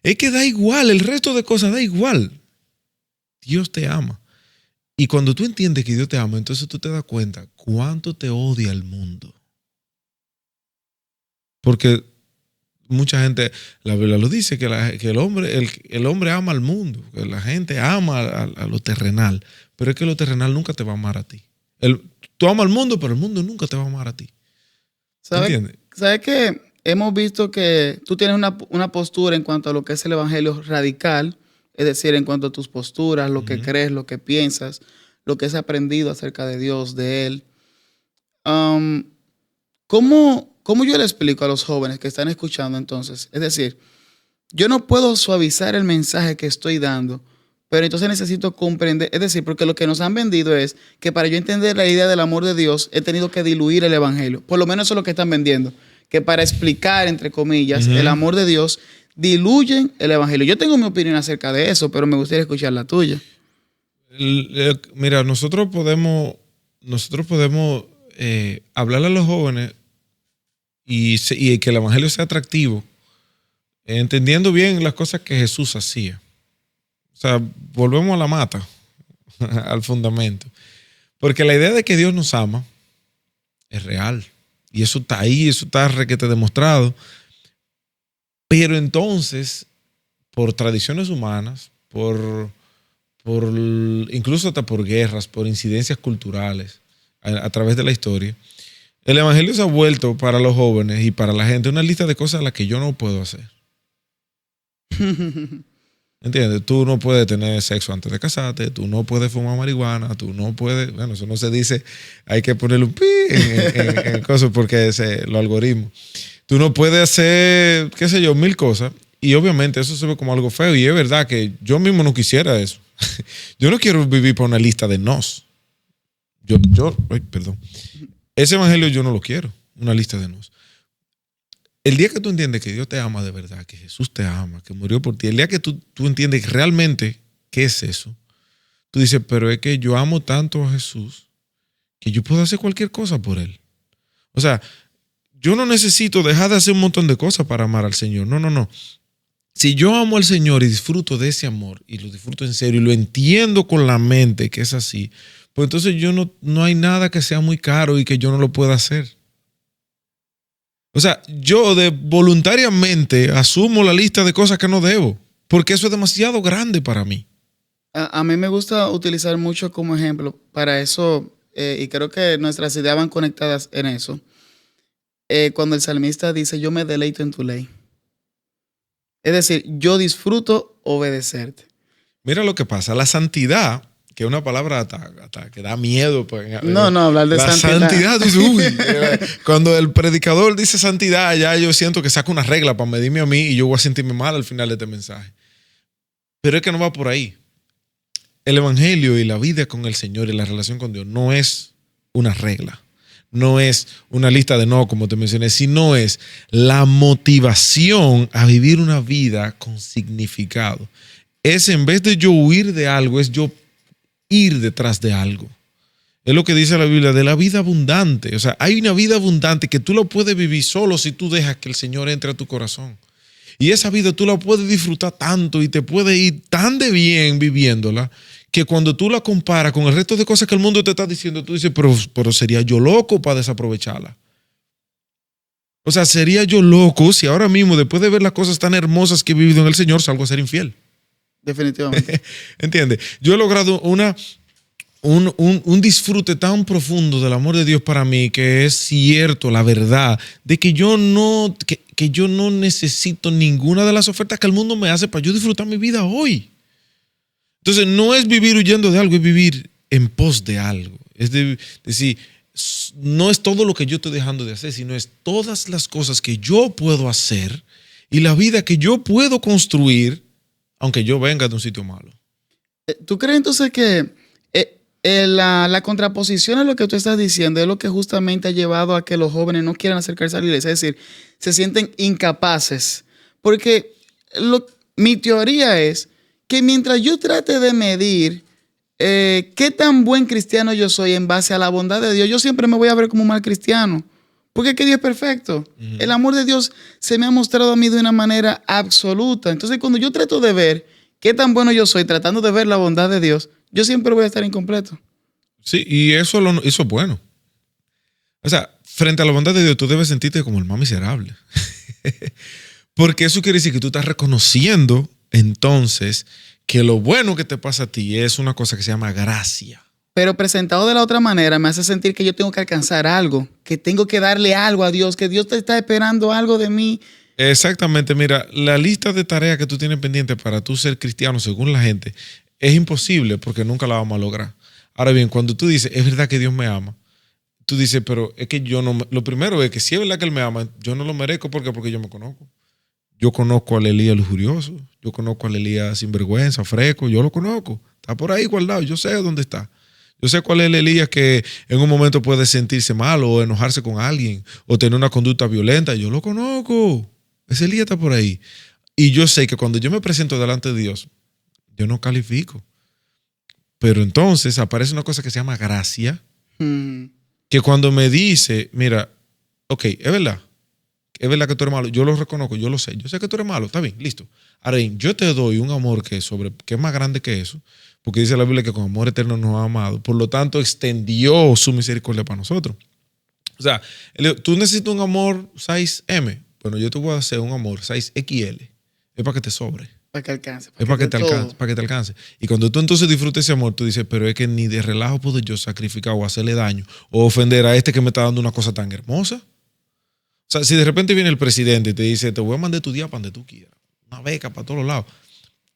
Es que da igual, el resto de cosas da igual. Dios te ama. Y cuando tú entiendes que Dios te ama, entonces tú te das cuenta cuánto te odia el mundo. Porque mucha gente, la Biblia lo dice, que el hombre ama al mundo, que la gente ama a lo terrenal, pero es que lo terrenal nunca te va a amar a ti. Tú amas al mundo, pero el mundo nunca te va a amar a ti. ¿Entiendes? ¿Sabes qué? Hemos visto que tú tienes una postura en cuanto a lo que es el evangelio radical, es decir, en cuanto a tus posturas, lo que crees, lo que piensas, lo que has aprendido acerca de Dios, de Él. ¿Cómo yo le explico a los jóvenes que están escuchando entonces? Es decir, yo no puedo suavizar el mensaje que estoy dando, pero entonces necesito comprender, es decir, porque lo que nos han vendido es que para yo entender la idea del amor de Dios he tenido que diluir el evangelio. Por lo menos eso es lo que están vendiendo, que para explicar, entre comillas, el amor de Dios, diluyen el evangelio. Yo tengo mi opinión acerca de eso, pero me gustaría escuchar la tuya. Mira, nosotros podemos hablarle a los jóvenes y que el evangelio sea atractivo, entendiendo bien las cosas que Jesús hacía. O sea, volvemos a la mata, al fundamento. Porque la idea de que Dios nos ama es real. Y eso está ahí, eso está requete demostrado. Pero entonces, por tradiciones humanas, incluso hasta por guerras, por incidencias culturales a través de la historia, el evangelio se ha vuelto para los jóvenes y para la gente una lista de cosas a las que yo no puedo hacer. ¿Entiendes? Tú no puedes tener sexo antes de casarte, tú no puedes fumar marihuana, tú no puedes, bueno, eso no se dice, hay que ponerle un pi en cosas porque los algoritmos. Tú no puedes hacer, qué sé yo, 1000 cosas y obviamente eso se ve como algo feo y es verdad que yo mismo no quisiera eso. Yo no quiero vivir por una lista de nos. Perdón. Ese evangelio yo no lo quiero, una lista de nos. El día que tú entiendes que Dios te ama de verdad, que Jesús te ama, que murió por ti, el día que tú entiendes realmente qué es eso, tú dices, pero es que yo amo tanto a Jesús que yo puedo hacer cualquier cosa por Él. O sea, yo no necesito dejar de hacer un montón de cosas para amar al Señor. No, no, no. Si yo amo al Señor y disfruto de ese amor, y lo disfruto en serio, y lo entiendo con la mente que es así, pues entonces no hay nada que sea muy caro y que yo no lo pueda hacer. O sea, yo voluntariamente asumo la lista de cosas que no debo, porque eso es demasiado grande para mí. A mí me gusta utilizar mucho como ejemplo para eso, y creo que nuestras ideas van conectadas en eso. Cuando el salmista dice, yo me deleito en tu ley. Es decir, yo disfruto obedecerte. Mira lo que pasa. La santidad, que es una palabra hasta que da miedo. Pues, no, hablar de santidad. La santidad, tú dices, uy, cuando el predicador dice santidad, ya yo siento que saca una regla para medirme a mí y yo voy a sentirme mal al final de este mensaje. Pero es que no va por ahí. El evangelio y la vida con el Señor y la relación con Dios no es una regla. No es una lista de no, como te mencioné, sino es la motivación a vivir una vida con significado. Es en vez de yo huir de algo, es yo ir detrás de algo. Es lo que dice la Biblia de la vida abundante. O sea, hay una vida abundante que tú la puedes vivir solo si tú dejas que el Señor entre a tu corazón. Y esa vida tú la puedes disfrutar tanto y te puede ir tan de bien viviéndola que cuando tú la comparas con el resto de cosas que el mundo te está diciendo, tú dices, pero sería yo loco para desaprovecharla. O sea, sería yo loco si ahora mismo, después de ver las cosas tan hermosas que he vivido en el Señor, salgo a ser infiel. Definitivamente. ¿Entiendes? Yo he logrado un disfrute tan profundo del amor de Dios para mí que es cierto, la verdad, de que yo no necesito ninguna de las ofertas que el mundo me hace para yo disfrutar mi vida hoy. Entonces, no es vivir huyendo de algo, es vivir en pos de algo. Es decir, no es todo lo que yo estoy dejando de hacer, sino es todas las cosas que yo puedo hacer y la vida que yo puedo construir, aunque yo venga de un sitio malo. ¿Tú crees entonces que la contraposición a lo que tú estás diciendo es lo que justamente ha llevado a que los jóvenes no quieran acercarse a la iglesia? Es decir, se sienten incapaces. Porque mi teoría es que mientras yo trate de medir qué tan buen cristiano yo soy en base a la bondad de Dios, yo siempre me voy a ver como un mal cristiano. Porque es que Dios es perfecto. Uh-huh. El amor de Dios se me ha mostrado a mí de una manera absoluta. Entonces, cuando yo trato de ver qué tan bueno yo soy, tratando de ver la bondad de Dios, yo siempre voy a estar incompleto. Sí, y eso es bueno. O sea, frente a la bondad de Dios, tú debes sentirte como el más miserable. Porque eso quiere decir que tú estás reconociendo entonces que lo bueno que te pasa a ti es una cosa que se llama gracia. Pero presentado de la otra manera me hace sentir que yo tengo que alcanzar algo, que tengo que darle algo a Dios, que Dios te está esperando algo de mí. Exactamente, mira, la lista de tareas que tú tienes pendiente para tú ser cristiano según la gente es imposible porque nunca la vamos a lograr. Ahora bien, cuando tú dices, es verdad que Dios me ama, tú dices, pero es que yo no, lo primero es que si es verdad que Él me ama, yo no lo merezco porque yo me conozco. Yo conozco al Elías lujurioso, yo conozco al Elías sinvergüenza, fresco, yo lo conozco. Está por ahí guardado, yo sé dónde está. Yo sé cuál es el Elías que en un momento puede sentirse mal o enojarse con alguien o tener una conducta violenta. Yo lo conozco. Ese Elías está por ahí. Y yo sé que cuando yo me presento delante de Dios, yo no califico. Pero entonces aparece una cosa que se llama gracia, que cuando me dice, mira, ok, es verdad que tú eres malo, yo lo reconozco, yo lo sé, yo sé que tú eres malo, está bien, listo. Ahora bien, yo te doy un amor que es más grande que eso, porque dice la Biblia que con amor eterno nos ha amado, por lo tanto extendió su misericordia para nosotros. O sea, tú necesitas un amor 6M, bueno, yo te voy a hacer un amor 6XL, es para que te sobre. Para que alcance. Es para que te alcance. Y cuando tú entonces disfrutes ese amor, tú dices, pero es que ni de relajo puedo yo sacrificar o hacerle daño o ofender a este que me está dando una cosa tan hermosa. O sea, si de repente viene el presidente y te dice, te voy a mandar tu día para donde tú quieras, una beca para todos los lados,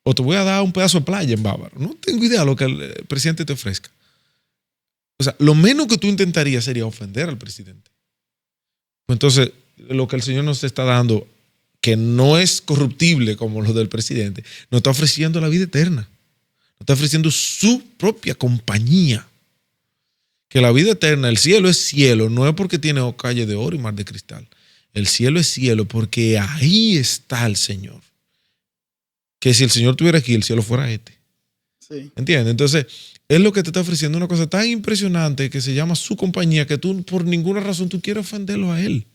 o te voy a dar un pedazo de playa en Bávaro, no tengo idea de lo que el presidente te ofrezca. O sea, lo menos que tú intentarías sería ofender al presidente. Entonces, lo que el Señor nos está dando, que no es corruptible como lo del presidente, nos está ofreciendo la vida eterna. Nos está ofreciendo su propia compañía. Que la vida eterna, el cielo es cielo, no es porque tiene calle de oro y mar de cristal. El cielo es cielo porque ahí está el Señor. Que si el Señor estuviera aquí, el cielo fuera este. Sí. ¿Entiendes? Entonces, es lo que te está ofreciendo una cosa tan impresionante que se llama su compañía, que tú por ninguna razón tú quieres ofenderlo a Él.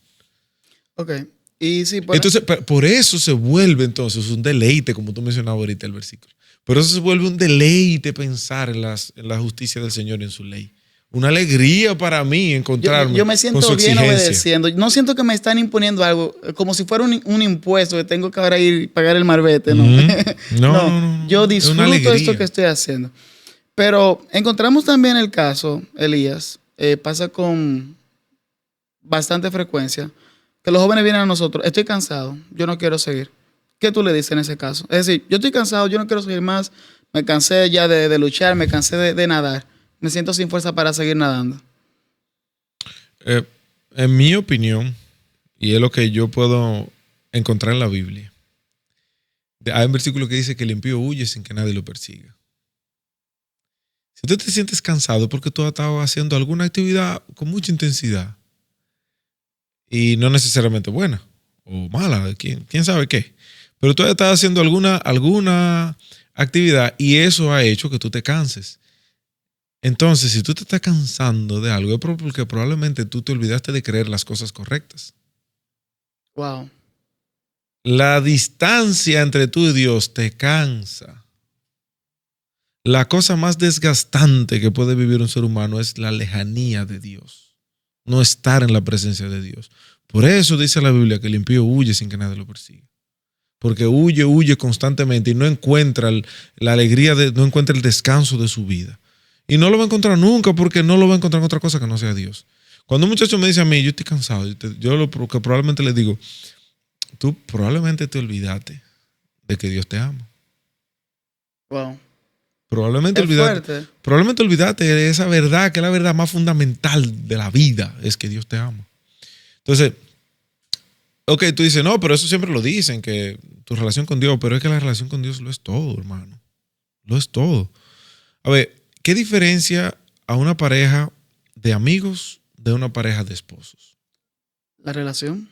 Ok. Y sí, entonces, por eso se vuelve entonces un deleite, como tú mencionabas ahorita el versículo. Por eso se vuelve un deleite pensar en la justicia del Señor y en su ley. Una alegría para mí encontrarme yo me siento con su bien exigencia. Obedeciendo. No siento que me están imponiendo algo como si fuera un impuesto que tengo que ahora ir a pagar el marbete. ¿No? No. Yo disfruto esto que estoy haciendo. Pero encontramos también el caso, Elías, pasa con bastante frecuencia, que los jóvenes vienen a nosotros, estoy cansado, yo no quiero seguir. ¿Qué tú le dices en ese caso? Es decir, yo estoy cansado, yo no quiero seguir más, Me cansé ya de luchar, me cansé de nadar. Me siento sin fuerza para seguir nadando. En mi opinión, y es lo que yo puedo encontrar en la Biblia, hay un versículo que dice que el impío huye sin que nadie lo persiga. Si tú te sientes cansado porque tú has estado haciendo alguna actividad con mucha intensidad y no necesariamente buena o mala, quién sabe qué, pero tú has estado haciendo alguna actividad y eso ha hecho que tú te canses. Entonces, si tú te estás cansando de algo, es porque probablemente tú te olvidaste de creer las cosas correctas. Wow. La distancia entre tú y Dios te cansa. La cosa más desgastante que puede vivir un ser humano es la lejanía de Dios, no estar en la presencia de Dios. Por eso dice la Biblia que el impío huye sin que nadie lo persiga. Porque huye constantemente y no encuentra la alegría, no encuentra el descanso de su vida. Y no lo va a encontrar nunca porque no lo va a encontrar en otra cosa que no sea Dios. Cuando un muchacho me dice a mí, yo estoy cansado, yo lo que probablemente le digo, tú probablemente te olvidaste de que Dios te ama. Wow. Probablemente olvidaste de esa verdad, que es la verdad más fundamental de la vida, es que Dios te ama. Entonces, ok, tú dices, no, pero eso siempre lo dicen, que tu relación con Dios, pero es que la relación con Dios lo es todo, hermano. Lo es todo. A ver, ¿qué diferencia a una pareja de amigos de una pareja de esposos? ¿La relación?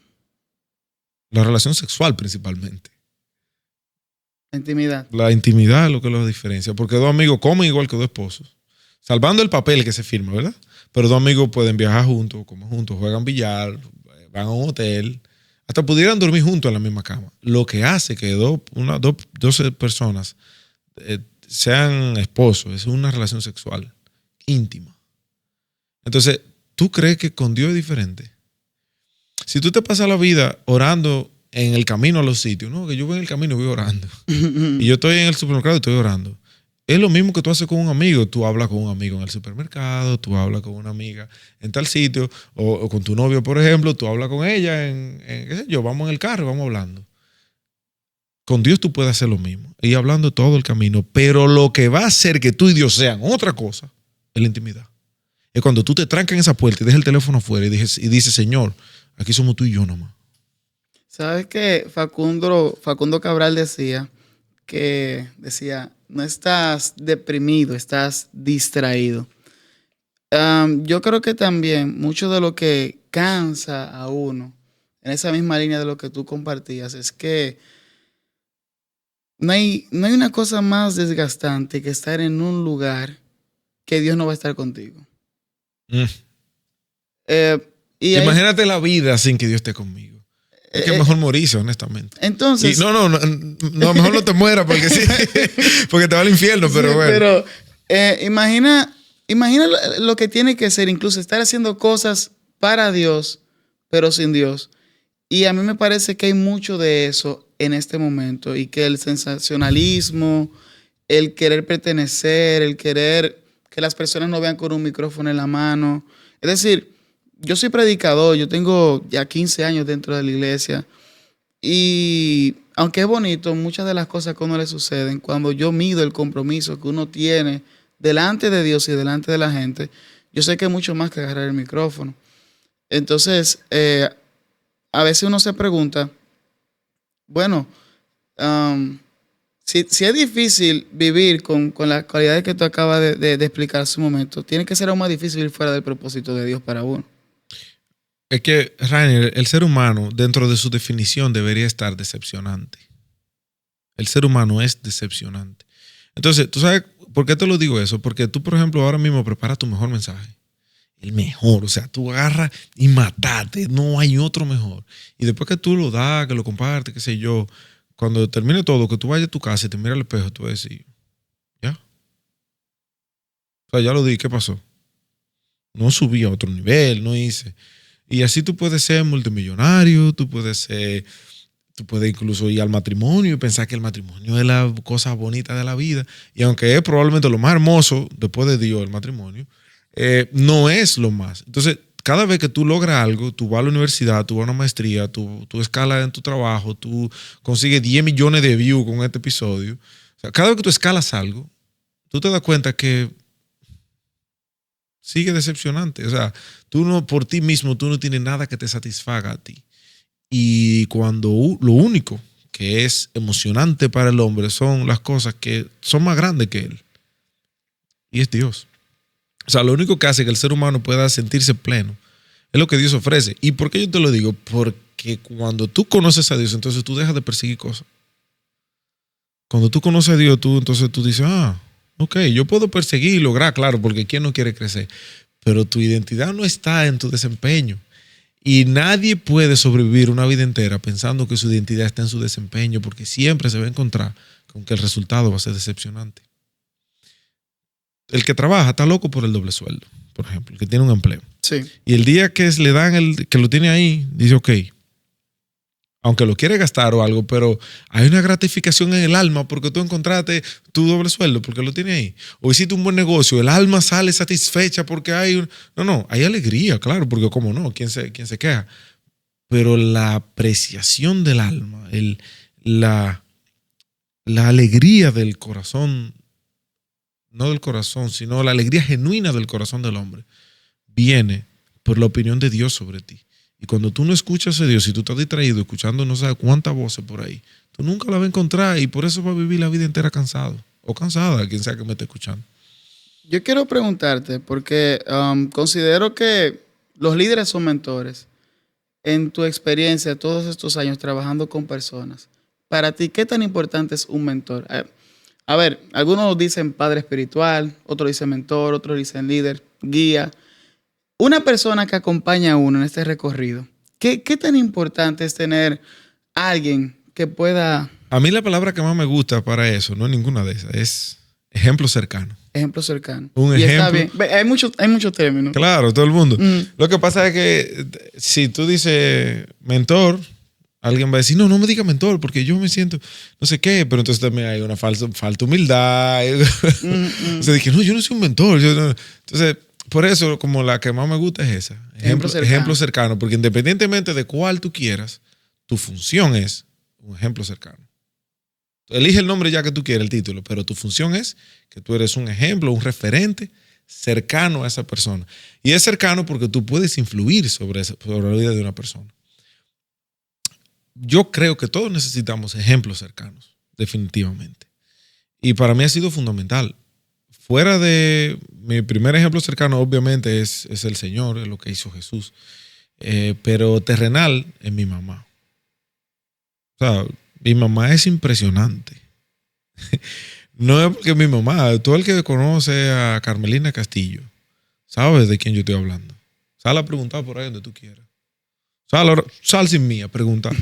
La relación sexual principalmente. La intimidad. La intimidad es lo que los diferencia, porque dos amigos comen igual que dos esposos. Salvando el papel que se firma, ¿verdad? Pero dos amigos pueden viajar juntos, comen juntos, juegan billar, van a un hotel, hasta pudieran dormir juntos en la misma cama. Lo que hace que 12 personas sean esposos es una relación sexual íntima. Entonces, ¿tú crees que con Dios es diferente? Si tú te pasas la vida orando en el camino a los sitios, no, que yo voy en el camino y voy orando. Y yo estoy en el supermercado y estoy orando. Es lo mismo que tú haces con un amigo. Tú hablas con un amigo en el supermercado, tú hablas con una amiga en tal sitio, o con tu novio, por ejemplo, tú hablas con ella qué sé yo, vamos en el carro, vamos hablando. Con Dios tú puedes hacer lo mismo, ir hablando todo el camino, pero lo que va a hacer que tú y Dios sean otra cosa es la intimidad. Es cuando tú te trancas en esa puerta y dejas el teléfono afuera y dices, Señor, aquí somos tú y yo nomás. ¿Sabes qué? Facundo Cabral decía, no estás deprimido, estás distraído. Yo creo que también mucho de lo que cansa a uno, en esa misma línea de lo que tú compartías, es que no hay una cosa más desgastante que estar en un lugar que Dios no va a estar contigo. Imagínate la vida sin que Dios esté conmigo. Es que es mejor morirse, honestamente. Entonces. No, mejor no te mueras porque sí, porque te va al infierno, pero sí, bueno. Pero imagina lo que tiene que ser, incluso estar haciendo cosas para Dios, pero sin Dios. Y a mí me parece que hay mucho de eso en este momento y que el sensacionalismo, el querer pertenecer, el querer que las personas no vean con un micrófono en la mano. Es decir, yo soy predicador, yo tengo ya 15 años dentro de la iglesia y aunque es bonito, muchas de las cosas que a uno le suceden, cuando yo mido el compromiso que uno tiene delante de Dios y delante de la gente, yo sé que es mucho más que agarrar el micrófono. Entonces, a veces uno se pregunta, bueno, si es difícil vivir con las cualidades que tú acabas de explicar hace un momento, tiene que ser aún más difícil ir fuera del propósito de Dios para uno. Es que, Rainer, el ser humano, dentro de su definición, debería estar decepcionante. El ser humano es decepcionante. Entonces, ¿tú sabes por qué te lo digo eso? Porque tú, por ejemplo, ahora mismo preparas tu mejor mensaje. El mejor, o sea, tú agarras y matate, no hay otro mejor. Y después que tú lo das, que lo compartes, qué sé yo, cuando termine todo, que tú vayas a tu casa y te miras al espejo, tú vas a decir, ¿ya? O sea, ya lo di, ¿qué pasó? No subí a otro nivel, no hice. Y así tú puedes ser multimillonario, tú puedes incluso ir al matrimonio y pensar que el matrimonio es la cosa bonita de la vida. Y aunque es probablemente lo más hermoso después de Dios, el matrimonio, no es lo más. Entonces, cada vez que tú logras algo, tú vas a la universidad, tú vas a una maestría, tú escalas en tu trabajo, tú consigues 10 millones de views con este episodio. O O sea, cada vez que tú escalas algo, tú te das cuenta que sigue decepcionante. O sea, tú no, por ti mismo, tú no tienes nada que te satisfaga a ti. Y cuando lo único que es emocionante para el hombre son las cosas que son más grandes que él. Y es Dios. O sea, lo único que hace que el ser humano pueda sentirse pleno es lo que Dios ofrece. ¿Y por qué yo te lo digo? Porque cuando tú conoces a Dios, entonces tú dejas de perseguir cosas. Cuando tú conoces a Dios, entonces tú dices, ok, yo puedo perseguir y lograr, claro, porque ¿quién no quiere crecer? Pero tu identidad no está en tu desempeño. Y nadie puede sobrevivir una vida entera pensando que su identidad está en su desempeño, porque siempre se va a encontrar con que el resultado va a ser decepcionante. El que trabaja está loco por el doble sueldo, por ejemplo, el que tiene un empleo. Sí. Y el día que le dan que lo tiene ahí, dice, ok, aunque lo quiere gastar o algo, pero hay una gratificación en el alma porque tú encontraste tu doble sueldo, porque lo tienes ahí. O hiciste un buen negocio, el alma sale satisfecha porque hay... No, hay alegría, claro, porque cómo no, ¿quién se queja? Pero la apreciación del alma, la alegría del corazón, no del corazón, sino la alegría genuina del corazón del hombre, viene por la opinión de Dios sobre ti. Y cuando tú no escuchas a Dios y tú estás distraído escuchando no sabes cuántas voces por ahí, tú nunca la vas a encontrar y por eso vas a vivir la vida entera cansado o cansada, quien sea que me esté escuchando. Yo quiero preguntarte, porque considero que los líderes son mentores. En tu experiencia, todos estos años trabajando con personas, para ti, ¿qué tan importante es un mentor? A ver, algunos dicen padre espiritual, otros dicen mentor, otros dicen líder, guía. Una persona que acompaña a uno en este recorrido, ¿qué tan importante es tener a alguien que pueda... A mí la palabra que más me gusta para eso, no es ninguna de esas, es ejemplo cercano. Ejemplo cercano. Un y ejemplo. Está bien. Hay muchos términos. Claro, todo el mundo. Lo que pasa es que si tú dices mentor, alguien va a decir, no me diga mentor porque yo me siento no sé qué, pero entonces también hay una falta humildad. O sea, dije, no, yo no soy un mentor. Entonces, por eso, como la que más me gusta es esa. Ejemplo cercano, porque independientemente de cuál tú quieras, tu función es un ejemplo cercano. Elige el nombre ya que tú quieras, el título, pero tu función es que tú eres un ejemplo, un referente cercano a esa persona. Y es cercano porque tú puedes influir sobre la vida de una persona. Yo creo que todos necesitamos ejemplos cercanos, definitivamente. Y para mí ha sido fundamental. Fuera de mi primer ejemplo cercano, obviamente, es el Señor, es lo que hizo Jesús. Pero terrenal es mi mamá. O sea, mi mamá es impresionante. No es porque mi mamá, todo el que conoce a Carmelina Castillo, sabe de quién yo estoy hablando. Sal a preguntar por ahí donde tú quieras. Sal sin mí a preguntar.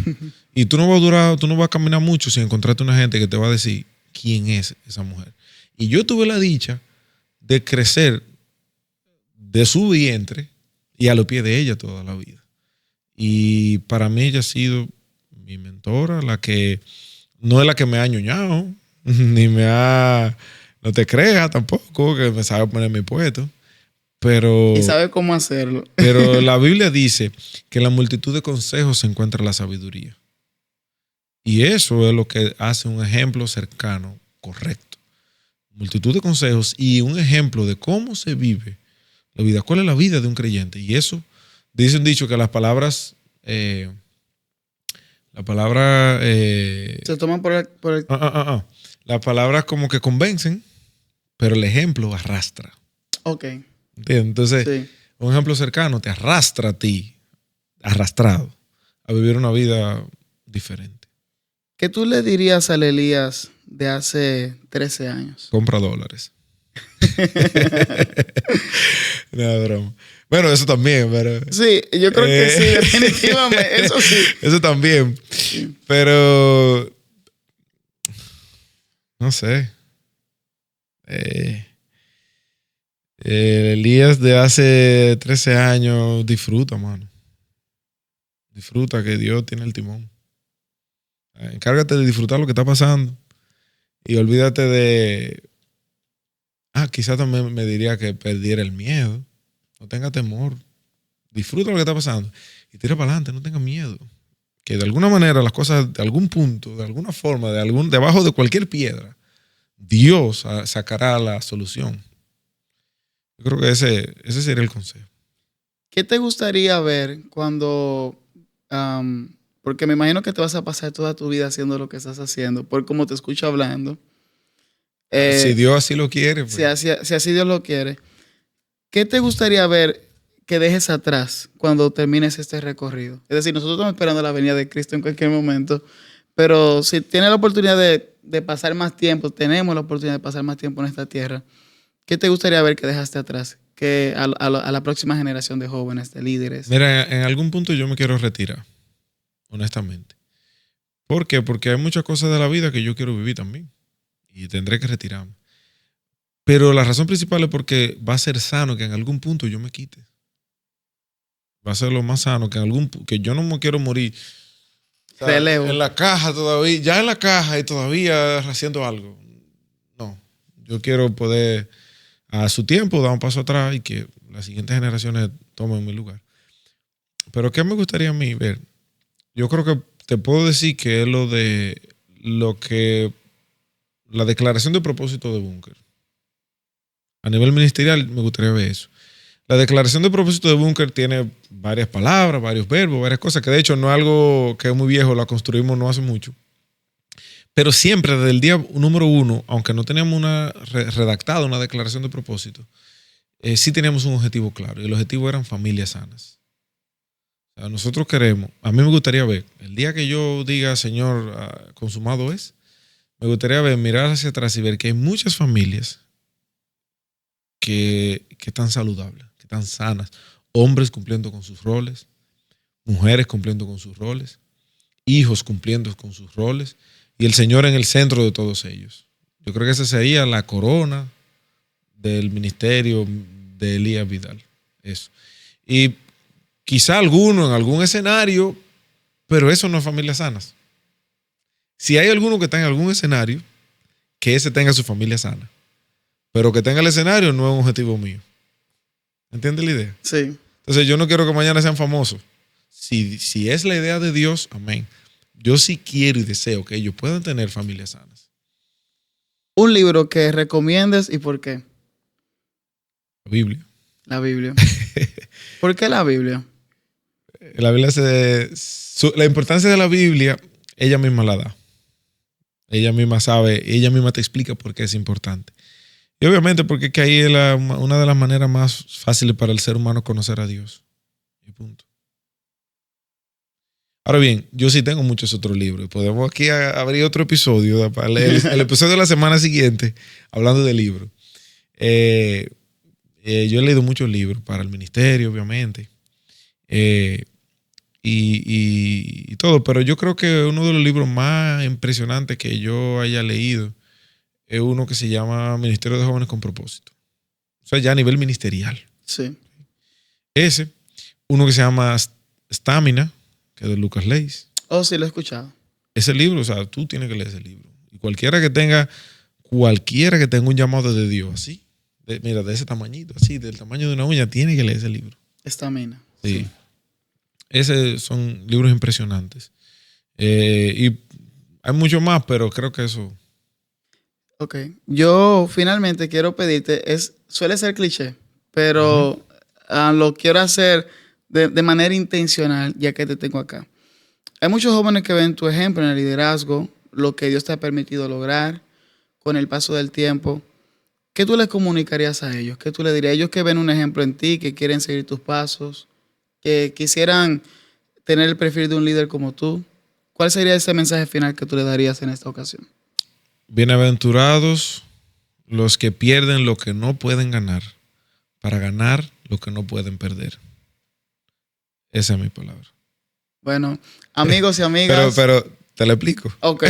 Y tú no vas a caminar mucho sin encontrarte una gente que te va a decir quién es esa mujer. Y yo tuve la dicha de crecer de su vientre y a los pies de ella toda la vida. Y para mí ella ha sido mi mentora, la que no es la que me ha ñoñado, ni me ha... No te creas tampoco, que me sabe poner mi puesto. Pero, y sabe cómo hacerlo. Pero la Biblia dice que en la multitud de consejos se encuentra la sabiduría. Y eso es lo que hace un ejemplo cercano, correcto. Multitud de consejos y un ejemplo de cómo se vive la vida. ¿Cuál es la vida de un creyente? Y eso, dice un dicho que las palabras... se toman por el... Las palabras como que convencen, pero el ejemplo arrastra. Ok. ¿Entiendes? Entonces, sí. Un ejemplo cercano te arrastra a ti, arrastrado, a vivir una vida diferente. ¿Qué tú le dirías al Elías de hace 13 años? Compra dólares. No, broma. Bueno, eso también, pero... Sí, yo creo que sí, definitivamente, eso sí. Eso también. Sí. Pero... No sé. Elías de hace 13 años disfruta, mano. Disfruta que Dios tiene el timón. Encárgate de disfrutar lo que está pasando. Y olvídate de... quizás también me diría que perdiera el miedo. No tenga temor. Disfruta lo que está pasando. Y tira para adelante, no tenga miedo. Que de alguna manera las cosas, de algún punto, de alguna forma, debajo de cualquier piedra, Dios sacará la solución. Yo creo que ese sería el consejo. ¿Qué te gustaría ver cuando... porque me imagino que te vas a pasar toda tu vida haciendo lo que estás haciendo, por cómo te escucho hablando. Si Dios así lo quiere. Pues. Si así Dios lo quiere. ¿Qué te gustaría ver que dejes atrás cuando termines este recorrido? Es decir, nosotros estamos esperando la venida de Cristo en cualquier momento, pero si tienes la oportunidad de pasar más tiempo, tenemos la oportunidad de pasar más tiempo en esta tierra, ¿qué te gustaría ver que dejaste atrás? Que a la próxima generación de jóvenes, de líderes. Mira, en algún punto yo me quiero retirar, honestamente. ¿Por qué? Porque hay muchas cosas de la vida que yo quiero vivir también y tendré que retirarme. Pero la razón principal es porque va a ser sano que en algún punto yo me quite. Va a ser lo más sano que yo no me quiero morir. O sea, en la caja todavía, ya en la caja y todavía haciendo algo. No, yo quiero poder a su tiempo dar un paso atrás y que las siguientes generaciones tomen mi lugar. Pero ¿qué me gustaría a mí ver? Yo creo que te puedo decir que es la declaración de propósito de Búnker. A nivel ministerial me gustaría ver eso. La declaración de propósito de Búnker tiene varias palabras, varios verbos, varias cosas, que de hecho no es algo que es muy viejo, la construimos no hace mucho. Pero siempre desde el día número 1, aunque no teníamos redactada una declaración de propósito, sí teníamos un objetivo claro, y el objetivo eran familias sanas. O sea, nosotros queremos, a mí me gustaría ver, el día que yo diga, Señor, consumado es, me gustaría ver, mirar hacia atrás y ver que hay muchas familias que están saludables, que están sanas, hombres cumpliendo con sus roles, mujeres cumpliendo con sus roles, hijos cumpliendo con sus roles, y el Señor en el centro de todos ellos. Yo creo que esa sería la corona del ministerio de Elías Vidal. Eso. Y quizá alguno en algún escenario, pero eso no es familias sanas. Si hay alguno que está en algún escenario, que ese tenga su familia sana. Pero que tenga el escenario no es un objetivo mío. ¿Entiendes la idea? Sí. Entonces yo no quiero que mañana sean famosos. Si es la idea de Dios, amén. Yo sí quiero y deseo que ellos puedan tener familias sanas. Un libro que recomiendes y por qué. La Biblia. La Biblia. ¿Por qué la Biblia? La Biblia la importancia de la Biblia, ella misma la da. Ella misma sabe, ella misma te explica por qué es importante. Y obviamente porque es que ahí es una de las maneras más fáciles para el ser humano conocer a Dios. Y punto. Ahora bien, yo sí tengo muchos otros libros. Podemos aquí abrir otro episodio, para el episodio de la semana siguiente, hablando de libros. Yo he leído muchos libros para el ministerio, obviamente. Y todo, pero yo creo que uno de los libros más impresionantes que yo haya leído es uno que se llama Ministerio de Jóvenes con Propósito. O sea, ya a nivel ministerial. Sí. Ese, uno que se llama Stamina, que es de Lucas Leis. Oh, sí, lo he escuchado. Ese libro, o sea, tú tienes que leer ese libro. Y cualquiera que tenga un llamado de Dios, así, mira, de ese tamañito, así, del tamaño de una uña, tiene que leer ese libro. Stamina. Sí. Esos son libros impresionantes. Y hay mucho más, pero creo que eso... Ok. Yo finalmente quiero pedirte, suele ser cliché, pero lo quiero hacer de manera intencional, ya que te tengo acá. Hay muchos jóvenes que ven tu ejemplo en el liderazgo, lo que Dios te ha permitido lograr con el paso del tiempo. ¿Qué tú les comunicarías a ellos? ¿Qué tú les dirías a ellos que ven un ejemplo en ti, que quieren seguir tus pasos, que quisieran tener el perfil de un líder como tú? ¿Cuál sería ese mensaje final que tú le darías en esta ocasión? Bienaventurados los que pierden lo que no pueden ganar para ganar lo que no pueden perder. Esa es mi palabra. Bueno, amigos y amigas. Pero te lo explico. Ok.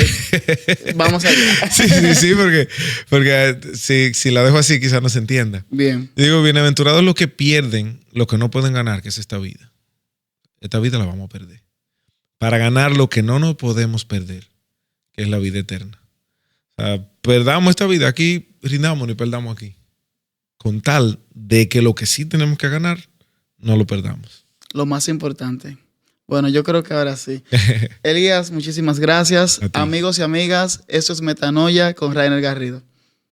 Vamos allá. Sí, porque si la dejo así quizás no se entienda. Bien. Digo, bienaventurados los que pierden lo que no pueden ganar, que es esta vida. Esta vida la vamos a perder. Para ganar lo que no nos podemos perder, que es la vida eterna. O sea, perdamos esta vida aquí, rindámonos y perdamos aquí. Con tal de que lo que sí tenemos que ganar, no lo perdamos. Lo más importante. Bueno, yo creo que ahora sí. Elías, muchísimas gracias. Amigos y amigas, esto es Metanoia con Rainer Garrido.